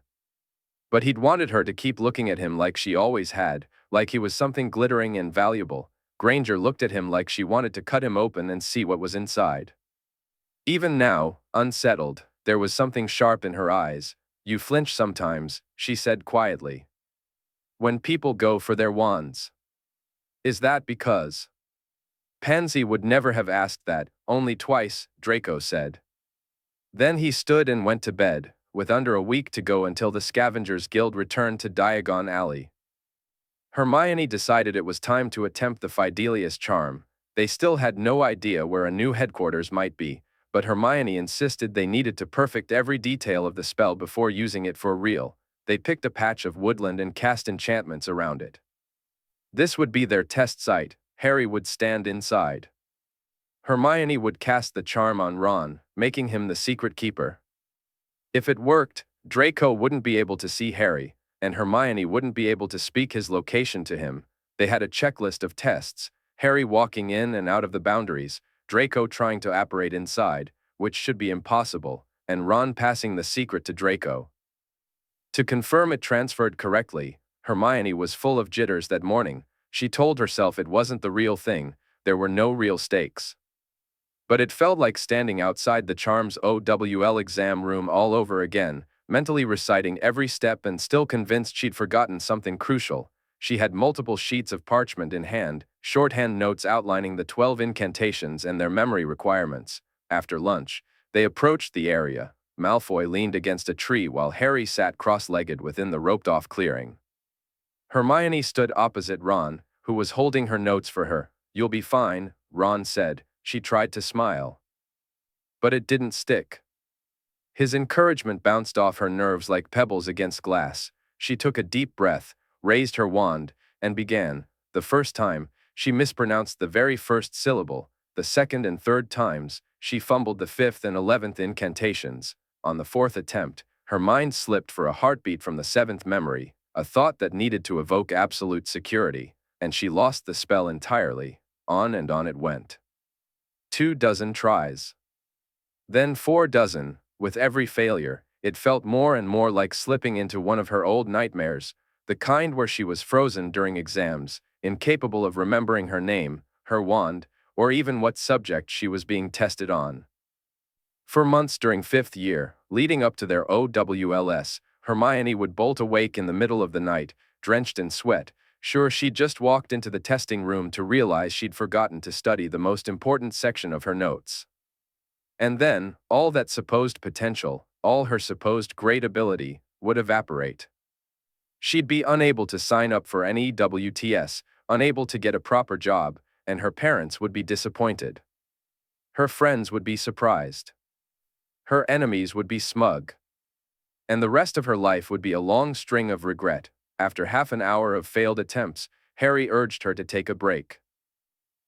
But he'd wanted her to keep looking at him like she always had, like he was something glittering and valuable. Granger looked at him like she wanted to cut him open and see what was inside. Even now, unsettled, there was something sharp in her eyes. You flinch sometimes, she said quietly. When people go for their wands. Is that because? Pansy would never have asked that, only twice, Draco said. Then he stood and went to bed, with under a week to go until the Scavengers Guild returned to Diagon Alley. Hermione decided it was time to attempt the Fidelius charm. They still had no idea where a new headquarters might be, but Hermione insisted they needed to perfect every detail of the spell before using it for real. They picked a patch of woodland and cast enchantments around it. This would be their test site. Harry would stand inside. Hermione would cast the charm on Ron, making him the secret keeper. If it worked, Draco wouldn't be able to see Harry, and Hermione wouldn't be able to speak his location to him. They had a checklist of tests, Harry walking in and out of the boundaries, Draco trying to apparate inside, which should be impossible, and Ron passing the secret to Draco. To confirm it transferred correctly, Hermione was full of jitters that morning. She told herself it wasn't the real thing, there were no real stakes. But it felt like standing outside the charm's OWL exam room all over again, mentally reciting every step and still convinced she'd forgotten something crucial. She had multiple sheets of parchment in hand, shorthand notes outlining the 12 incantations and their memory requirements. After lunch, they approached the area. Malfoy leaned against a tree while Harry sat cross-legged within the roped-off clearing. Hermione stood opposite Ron, who was holding her notes for her. "You'll be fine," Ron said. She tried to smile. But it didn't stick. His encouragement bounced off her nerves like pebbles against glass. She took a deep breath, raised her wand, and began. The first time, she mispronounced the very first syllable. The second and third times, she fumbled the 5th and 11th incantations. On the 4th attempt, her mind slipped for a heartbeat from the 7th memory, a thought that needed to evoke absolute security, and she lost the spell entirely. On and on it went. 2 dozen tries. Then 4 dozen. With every failure, it felt more and more like slipping into one of her old nightmares, the kind where she was frozen during exams, incapable of remembering her name, her wand, or even what subject she was being tested on. For months during 5th year, leading up to their OWLS, Hermione would bolt awake in the middle of the night, drenched in sweat, sure she'd just walked into the testing room to realize she'd forgotten to study the most important section of her notes. And then, all that supposed potential, all her supposed great ability, would evaporate. She'd be unable to sign up for an EWTS, unable to get a proper job, and her parents would be disappointed. Her friends would be surprised. Her enemies would be smug. And the rest of her life would be a long string of regret. After half an hour of failed attempts, Harry urged her to take a break.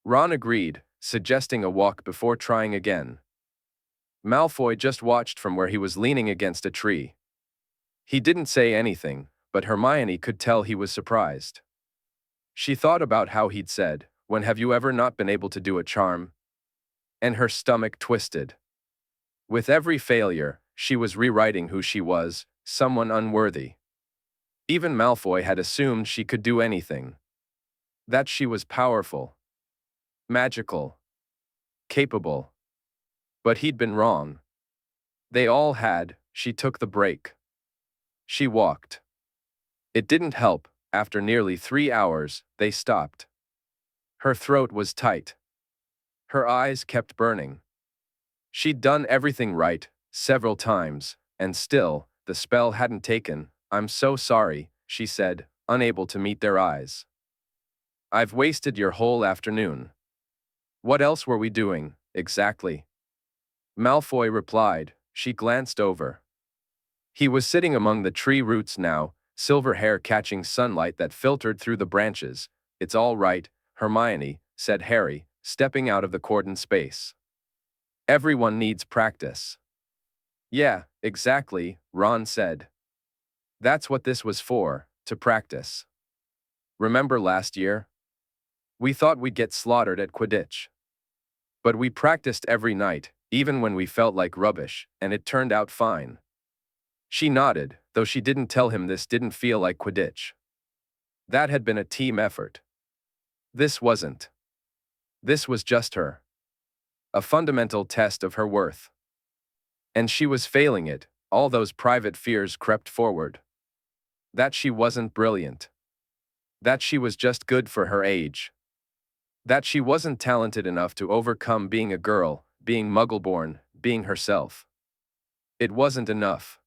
Ron agreed, suggesting a walk before trying again. Malfoy just watched from where he was leaning against a tree. He didn't say anything, but Hermione could tell he was surprised. She thought about how he'd said, "When have you ever not been able to do a charm?" And her stomach twisted. With every failure, she was rewriting who she was, someone unworthy. Even Malfoy had assumed she could do anything. That she was powerful, magical, capable. But he'd been wrong. They all had. She took the break. She walked. It didn't help. After nearly 3 hours, they stopped. Her throat was tight. Her eyes kept burning. She'd done everything right, several times, and still, the spell hadn't taken. "I'm so sorry," she said, unable to meet their eyes. "I've wasted your whole afternoon." "What else were we doing, exactly?" Malfoy replied. She glanced over. He was sitting among the tree roots now, silver hair catching sunlight that filtered through the branches. "It's all right, Hermione," said Harry, stepping out of the cordon space. "Everyone needs practice." "Yeah, exactly," Ron said. "That's what this was for, to practice. Remember last year? We thought we'd get slaughtered at Quidditch. But we practiced every night, even when we felt like rubbish, and it turned out fine." She nodded, though she didn't tell him this didn't feel like Quidditch. That had been a team effort. This wasn't. This was just her. A fundamental test of her worth. And she was failing it. All those private fears crept forward. That she wasn't brilliant. That she was just good for her age. That she wasn't talented enough to overcome being a girl, being Muggle-born, being herself. It wasn't enough.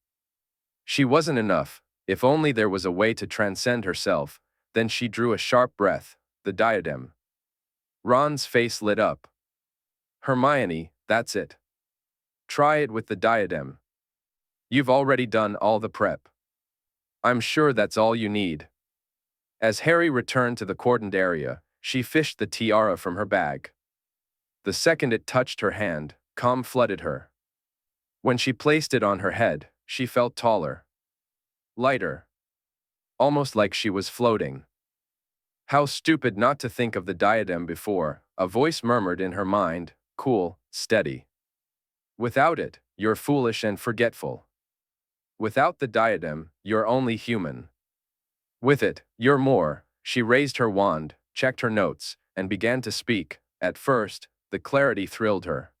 She wasn't enough. If only there was a way to transcend herself. Then she drew a sharp breath. The diadem. Ron's face lit up. "Hermione, that's it. Try it with the diadem. You've already done all the prep. I'm sure that's all you need." As Harry returned to the cordoned area, she fished the tiara from her bag. The second it touched her hand, calm flooded her. When she placed it on her head, she felt taller. Lighter. Almost like she was floating. How stupid not to think of the diadem before, a voice murmured in her mind, cool, steady. "Without it, you're foolish and forgetful. Without the diadem, you're only human. With it, you're more." She raised her wand, checked her notes, and began to speak. At first, the clarity thrilled her.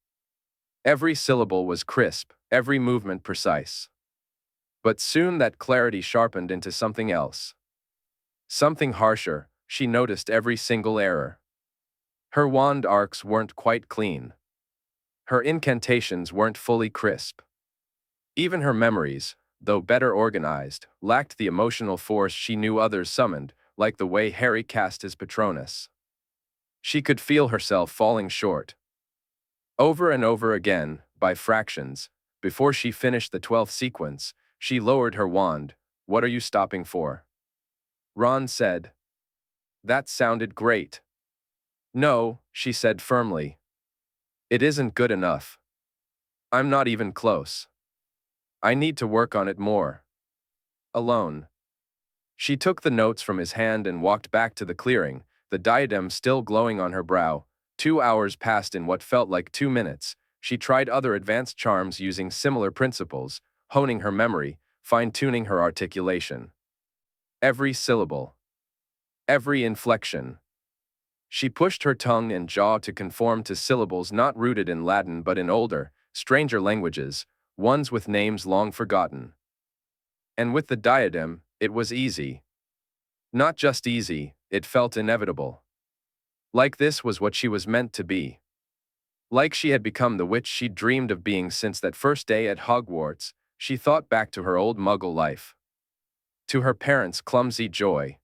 Every syllable was crisp, every movement precise. But soon that clarity sharpened into something else. Something harsher. She noticed every single error. Her wand arcs weren't quite clean. Her incantations weren't fully crisp. Even her memories, though better organized, lacked the emotional force she knew others summoned, like the way Harry cast his Patronus. She could feel herself falling short. Over and over again, by fractions, before she finished the 12th sequence, she lowered her wand. "What are you stopping for?" Ron said. That sounded great. "No," she said firmly. "It isn't good enough. I'm not even close. I need to work on it more. Alone." She took the notes from his hand and walked back to the clearing, the diadem still glowing on her brow. 2 hours passed in what felt like 2 minutes. She tried other advanced charms using similar principles, honing her memory, fine-tuning her articulation. Every syllable. Every inflection. She pushed her tongue and jaw to conform to syllables not rooted in Latin but in older, stranger languages, ones with names long forgotten. And with the diadem, it was easy. Not just easy, it felt inevitable. Like this was what she was meant to be. Like she had become the witch she'd dreamed of being since that first day at Hogwarts. She thought back to her old Muggle life. To her parents' clumsy joy.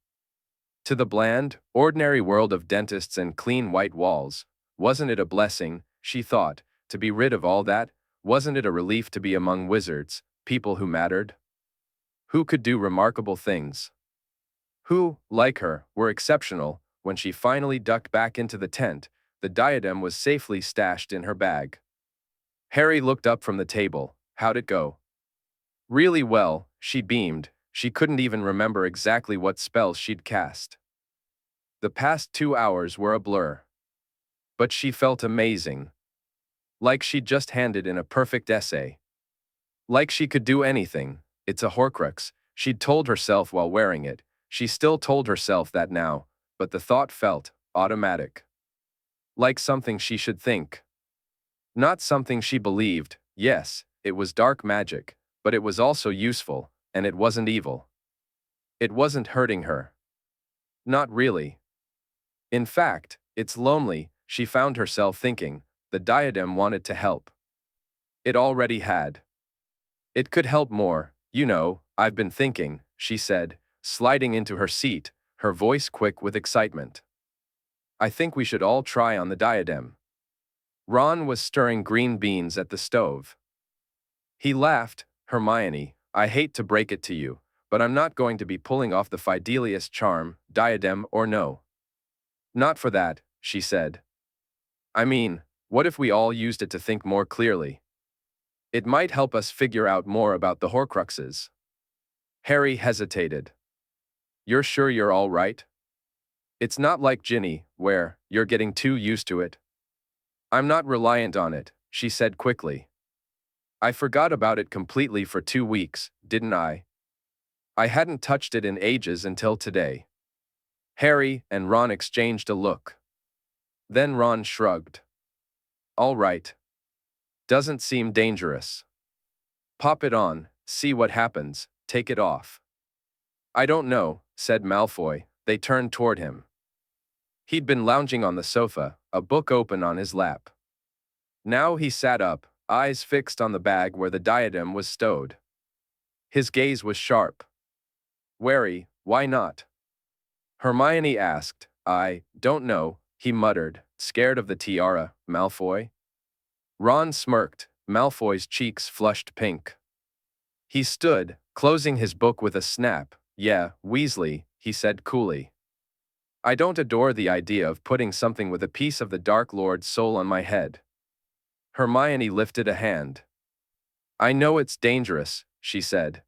To the bland, ordinary world of dentists and clean white walls. Wasn't it a blessing, she thought, to be rid of all that? Wasn't it a relief to be among wizards, people who mattered? Who could do remarkable things? Who, like her, were exceptional? When she finally ducked back into the tent, the diadem was safely stashed in her bag. Harry looked up from the table. How'd it go? Really well, she beamed. She couldn't even remember exactly what spells she'd cast. The past 2 hours were a blur. But she felt amazing. Like she'd just handed in a perfect essay. Like she could do anything. It's a Horcrux, she'd told herself while wearing it. She still told herself that now, but the thought felt automatic. Like something she should think. Not something she believed. Yes, it was dark magic, but it was also useful, and it wasn't evil. It wasn't hurting her. Not really. In fact, it's lonely, she found herself thinking. The diadem wanted to help. It already had. It could help more. You know, I've been thinking, she said, sliding into her seat, her voice quick with excitement. I think we should all try on the diadem. Ron was stirring green beans at the stove. He laughed. Hermione, I hate to break it to you, but I'm not going to be pulling off the Fidelius charm, diadem or no. Not for that, she said. I mean, what if we all used it to think more clearly? It might help us figure out more about the Horcruxes. Harry hesitated. You're sure you're all right? It's not like Ginny, where you're getting too used to it. I'm not reliant on it, she said quickly. I forgot about it completely for 2 weeks, didn't I? I hadn't touched it in ages until today. Harry and Ron exchanged a look. Then Ron shrugged. All right. Doesn't seem dangerous. Pop it on, see what happens, take it off. I don't know, said Malfoy. They turned toward him. He'd been lounging on the sofa, a book open on his lap. Now he sat up, eyes fixed on the bag where the diadem was stowed. His gaze was sharp. Wary, why not? Hermione asked. I don't know, he muttered, scared of the tiara, Malfoy. Ron smirked, Malfoy's cheeks flushed pink. He stood, closing his book with a snap. Yeah, Weasley, he said coolly. I don't adore the idea of putting something with a piece of the Dark Lord's soul on my head. Hermione lifted a hand. I know it's dangerous, she said.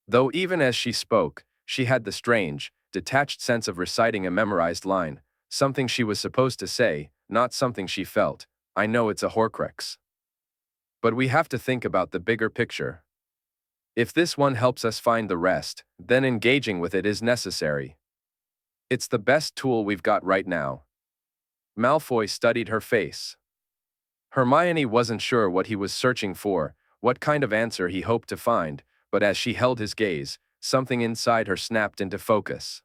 Though even as she spoke, she had the strange, detached sense of reciting a memorized line, something she was supposed to say, not something she felt. I know it's a Horcrux. But we have to think about the bigger picture. If this one helps us find the rest, then engaging with it is necessary. It's the best tool we've got right now. Malfoy studied her face. Hermione wasn't sure what he was searching for, what kind of answer he hoped to find, but as she held his gaze, something inside her snapped into focus.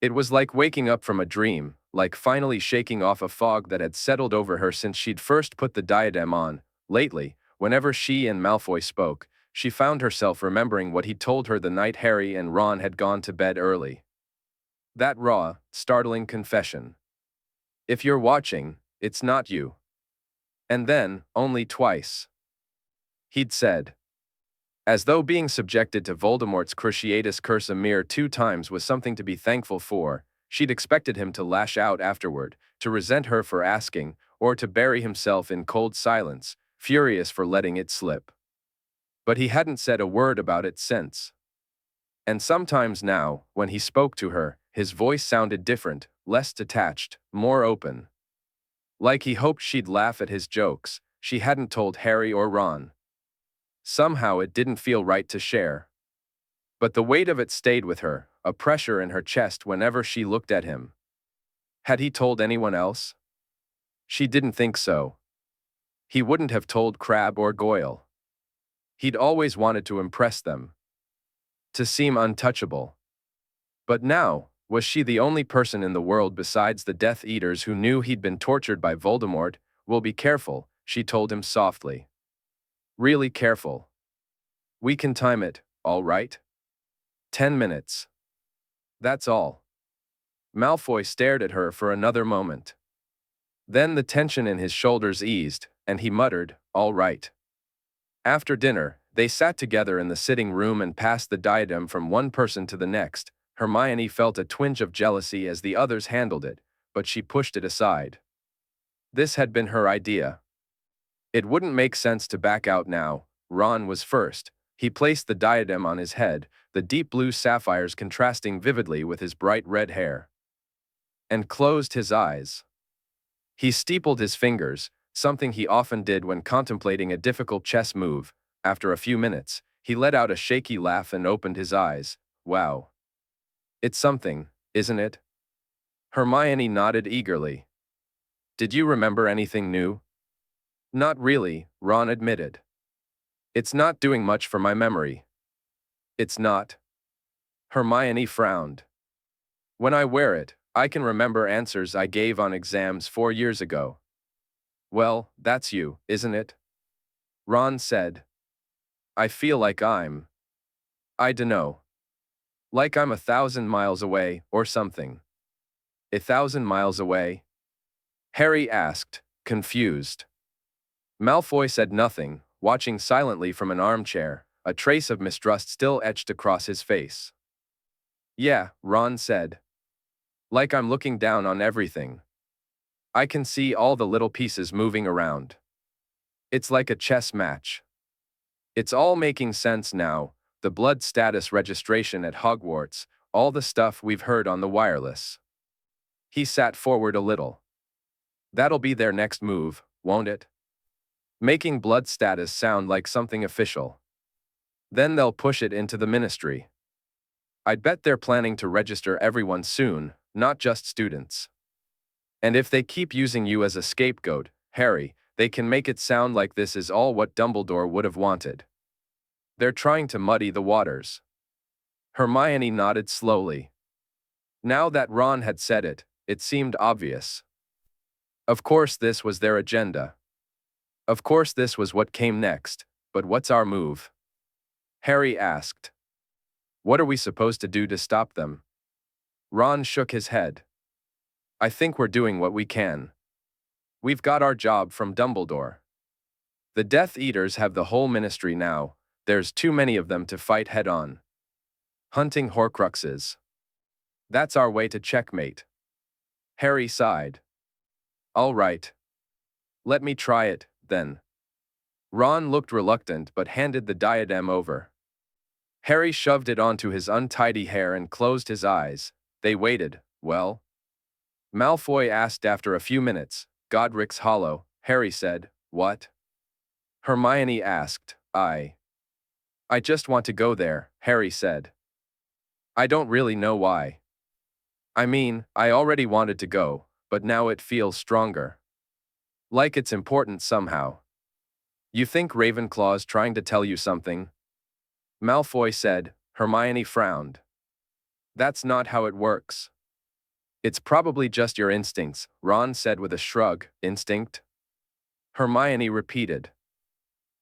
It was like waking up from a dream, like finally shaking off a fog that had settled over her since she'd first put the diadem on. Lately, whenever she and Malfoy spoke, she found herself remembering what he'd told her the night Harry and Ron had gone to bed early. That raw, startling confession. If you're watching, it's not you. And then, only twice. He'd said. As though being subjected to Voldemort's Cruciatus curse a mere 2 times was something to be thankful for, she'd expected him to lash out afterward, to resent her for asking, or to bury himself in cold silence, furious for letting it slip. But he hadn't said a word about it since. And sometimes now, when he spoke to her, his voice sounded different, less detached, more open. Like he hoped she'd laugh at his jokes she hadn't told Harry or Ron. Somehow it didn't feel right to share. But the weight of it stayed with her, a pressure in her chest whenever she looked at him. Had he told anyone else? She didn't think so. He wouldn't have told Crabbe or Goyle. He'd always wanted to impress them. To seem untouchable. But now, was she the only person in the world besides the Death Eaters who knew he'd been tortured by Voldemort? "We'll be careful," she told him softly. "Really careful. We can time it, all right? 10 minutes. That's all." Malfoy stared at her for another moment. Then the tension in his shoulders eased, and he muttered, "All right." After dinner, they sat together in the sitting room and passed the diadem from one person to the next. Hermione felt a twinge of jealousy as the others handled it, but she pushed it aside. This had been her idea. It wouldn't make sense to back out now. Ron was first. He placed the diadem on his head, the deep blue sapphires contrasting vividly with his bright red hair. And closed his eyes. He steepled his fingers, something he often did when contemplating a difficult chess move. After a few minutes, he let out a shaky laugh and opened his eyes. "Wow. It's something, isn't it?" Hermione nodded eagerly. "Did you remember anything new?" "Not really," Ron admitted. "It's not doing much for my memory." "It's not?" Hermione frowned. "When I wear it, I can remember answers I gave on exams 4 years ago." "Well, that's you, isn't it?" Ron said. "I feel like I dunno. Like I'm 1,000 miles away, or something." 1,000 miles away? Harry asked, confused. Malfoy said nothing, watching silently from an armchair, a trace of mistrust still etched across his face. "Yeah," Ron said. "Like I'm looking down on everything. I can see all the little pieces moving around. It's like a chess match. It's all making sense now, the blood status registration at Hogwarts, all the stuff we've heard on the wireless." He sat forward a little. "That'll be their next move, won't it? Making blood status sound like something official. Then they'll push it into the ministry. I'd bet they're planning to register everyone soon, not just students. And if they keep using you as a scapegoat, Harry, they can make it sound like this is all what Dumbledore would have wanted. They're trying to muddy the waters." Hermione nodded slowly. Now that Ron had said it, it seemed obvious. Of course this was their agenda. Of course this was what came next, but what's our move? Harry asked. What are we supposed to do to stop them? Ron shook his head. I think we're doing what we can. We've got our job from Dumbledore. The Death Eaters have the whole ministry now. There's too many of them to fight head-on. Hunting Horcruxes. That's our way to checkmate. Harry sighed. All right. Let me try it, then. Ron looked reluctant but handed the diadem over. Harry shoved it onto his untidy hair and closed his eyes. They waited. Well? Malfoy asked after a few minutes. Godric's Hollow, Harry said. What? Hermione asked. I just want to go there, Harry said. I don't really know why. I mean, I already wanted to go, but now it feels stronger. Like it's important somehow. You think Ravenclaw's trying to tell you something? Malfoy said. Hermione frowned. That's not how it works. It's probably just your instincts, Ron said with a shrug. Instinct? Hermione repeated.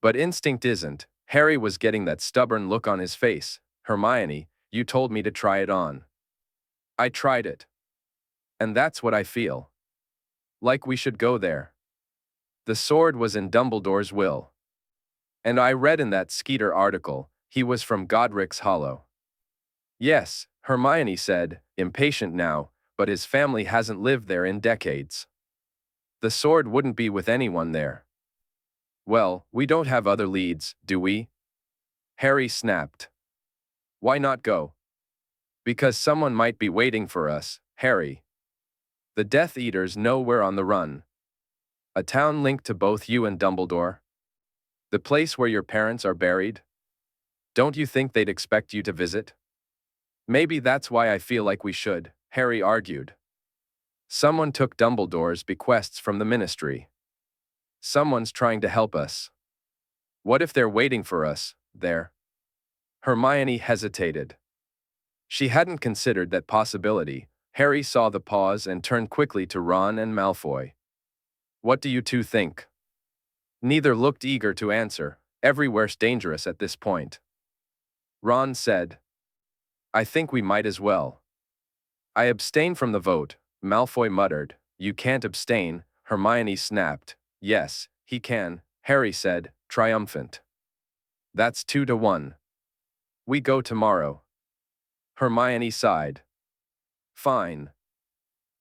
But instinct isn't. Harry was getting that stubborn look on his face. Hermione, you told me to try it on. I tried it. And that's what I feel. Like we should go there. The sword was in Dumbledore's will. And I read in that Skeeter article, he was from Godric's Hollow. Yes, Hermione said, impatient now, but his family hasn't lived there in decades. The sword wouldn't be with anyone there. Well, we don't have other leads, do we? Harry snapped. Why not go? Because someone might be waiting for us, Harry. The Death Eaters know we're on the run. A town linked to both you and Dumbledore? The place where your parents are buried? Don't you think they'd expect you to visit? Maybe that's why I feel like we should, Harry argued. Someone took Dumbledore's bequests from the Ministry. Someone's trying to help us. What if they're waiting for us, there? Hermione hesitated. She hadn't considered that possibility. Harry saw the pause and turned quickly to Ron and Malfoy. What do you two think? Neither looked eager to answer. Everywhere's dangerous at this point. Ron said, I think we might as well. I abstain from the vote, Malfoy muttered. You can't abstain, Hermione snapped. Yes, he can, Harry said, triumphant. That's 2-1. We go tomorrow. Hermione sighed. Fine.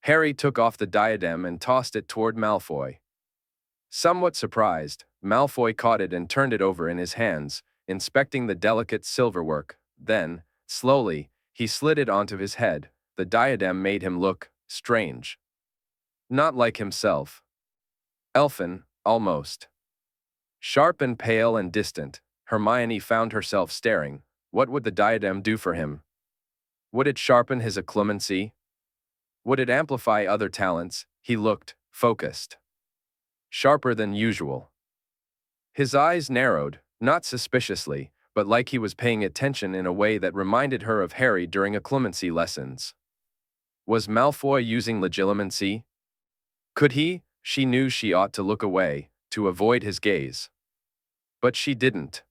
Harry took off the diadem and tossed it toward Malfoy. Somewhat surprised, Malfoy caught it and turned it over in his hands, inspecting the delicate silverwork. Then, slowly, he slid it onto his head. The diadem made him look strange. Not like himself. Elfin, almost. Sharp and pale and distant, Hermione found herself staring. What would the diadem do for him? Would it sharpen his occlumency? Would it amplify other talents? He looked focused. Sharper than usual. His eyes narrowed, not suspiciously, but like he was paying attention in a way that reminded her of Harry during occlumency lessons. Was Malfoy using legilimency? Could he? She knew she ought to look away, to avoid his gaze. But she didn't.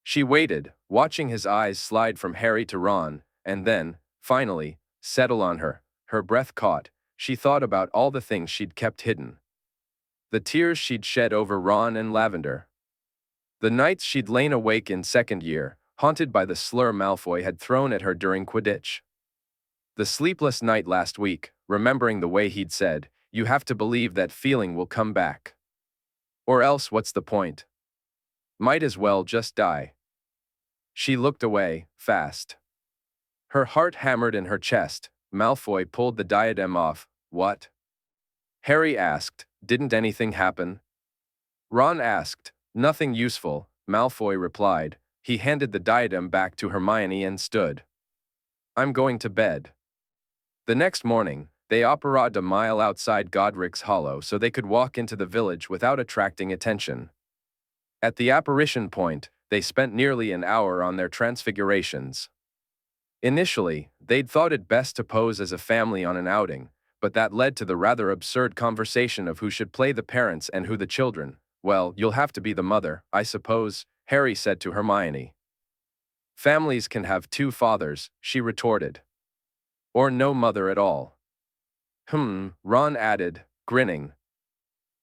She waited, watching his eyes slide from Harry to Ron, and then, finally, settle on her. Her breath caught. She thought about all the things she'd kept hidden. The tears she'd shed over Ron and Lavender. The nights she'd lain awake in second year, haunted by the slur Malfoy had thrown at her during Quidditch. The sleepless night last week, remembering the way he'd said, you have to believe that feeling will come back. Or else what's the point? Might as well just die. She looked away, fast. Her heart hammered in her chest. Malfoy pulled the diadem off. What? Harry asked. Didn't anything happen? Ron asked. Nothing useful, Malfoy replied. He handed the diadem back to Hermione and stood. I'm going to bed. The next morning, they operated a mile outside Godric's Hollow so they could walk into the village without attracting attention. At the apparition point, they spent nearly an hour on their transfigurations. Initially, they'd thought it best to pose as a family on an outing, but that led to the rather absurd conversation of who should play the parents and who the children. Well, you'll have to be the mother, I suppose, Harry said to Hermione. Families can have two fathers, she retorted. Or no mother at all. Ron added, grinning.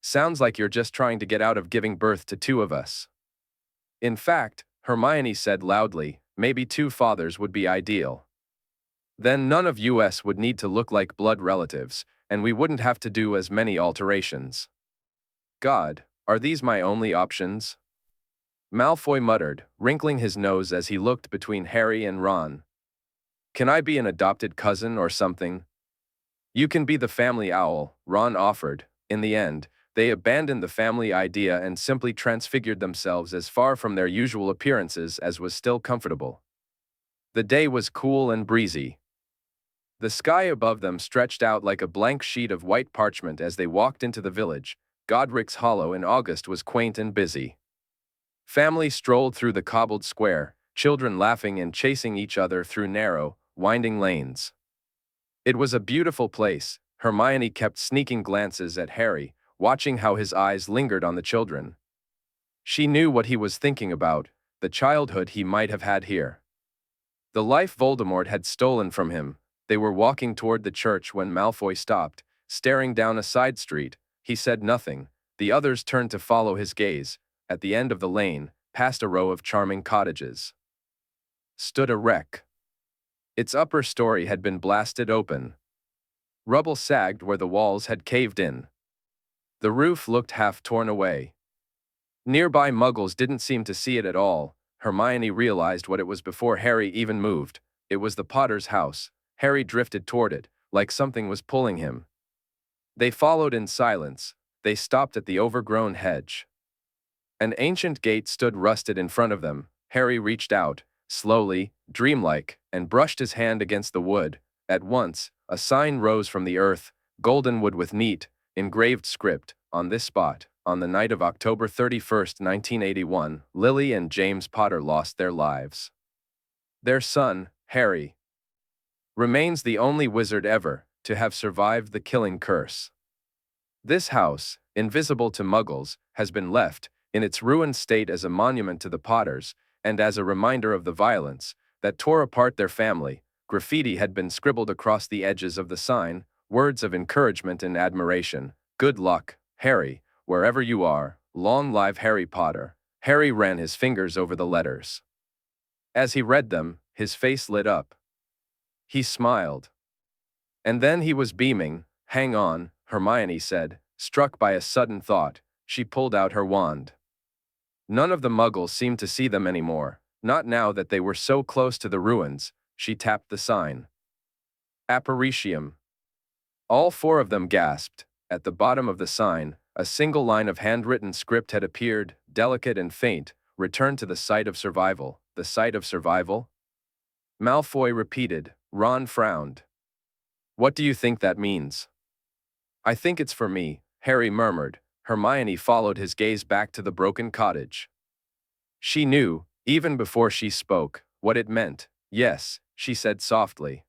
Sounds like you're just trying to get out of giving birth to two of us. In fact, Hermione said loudly, maybe two fathers would be ideal. Then none of us would need to look like blood relatives, and we wouldn't have to do as many alterations. God, are these my only options? Malfoy muttered, wrinkling his nose as he looked between Harry and Ron. Can I be an adopted cousin or something? You can be the family owl, Ron offered. In the end, they abandoned the family idea and simply transfigured themselves as far from their usual appearances as was still comfortable. The day was cool and breezy. The sky above them stretched out like a blank sheet of white parchment as they walked into the village. Godric's Hollow in August was quaint and busy. Families strolled through the cobbled square, children laughing and chasing each other through narrow, winding lanes. It was a beautiful place. Hermione kept sneaking glances at Harry, watching how his eyes lingered on the children. She knew what he was thinking about, the childhood he might have had here. The life Voldemort had stolen from him. They were walking toward the church when Malfoy stopped, staring down a side street. He said nothing. The others turned to follow his gaze. At the end of the lane, past a row of charming cottages, stood a wreck. Its upper story had been blasted open. Rubble sagged where the walls had caved in. The roof looked half torn away. Nearby Muggles didn't seem to see it at all. Hermione realized what it was before Harry even moved. It was the Potter's house. Harry drifted toward it, like something was pulling him. They followed in silence. They stopped at the overgrown hedge. An ancient gate stood rusted in front of them. Harry reached out, slowly, dreamlike, and brushed his hand against the wood. At once, a sign rose from the earth, golden wood with neat, engraved script, on this spot. On the night of October 31st, 1981, Lily and James Potter lost their lives. Their son, Harry, remains the only wizard ever to have survived the killing curse. This house, invisible to Muggles, has been left in its ruined state as a monument to the Potters and as a reminder of the violence that tore apart their family. Graffiti had been scribbled across the edges of the sign, words of encouragement and admiration. "Good luck, Harry, wherever you are. Long live Harry Potter." Harry ran his fingers over the letters. As he read them, his face lit up. He smiled. And then he was beaming. "Hang on," Hermione said, struck by a sudden thought. She pulled out her wand. None of the Muggles seemed to see them anymore, not now that they were so close to the ruins. She tapped the sign. "Apparitium." All four of them gasped. At the bottom of the sign, a single line of handwritten script had appeared, delicate and faint. "Return to the site of survival." The site of survival? Malfoy repeated. Ron frowned. "What do you think that means?" "I think it's for me," Harry murmured. Hermione followed his gaze back to the broken cottage. She knew, even before she spoke, what it meant. "Yes," she said softly.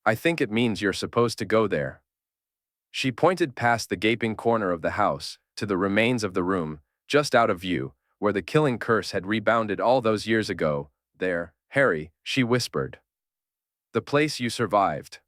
"I think it means you're supposed to go there." She pointed past the gaping corner of the house, to the remains of the room, just out of view, where the killing curse had rebounded all those years ago. "There, Harry," she whispered. "The place you survived."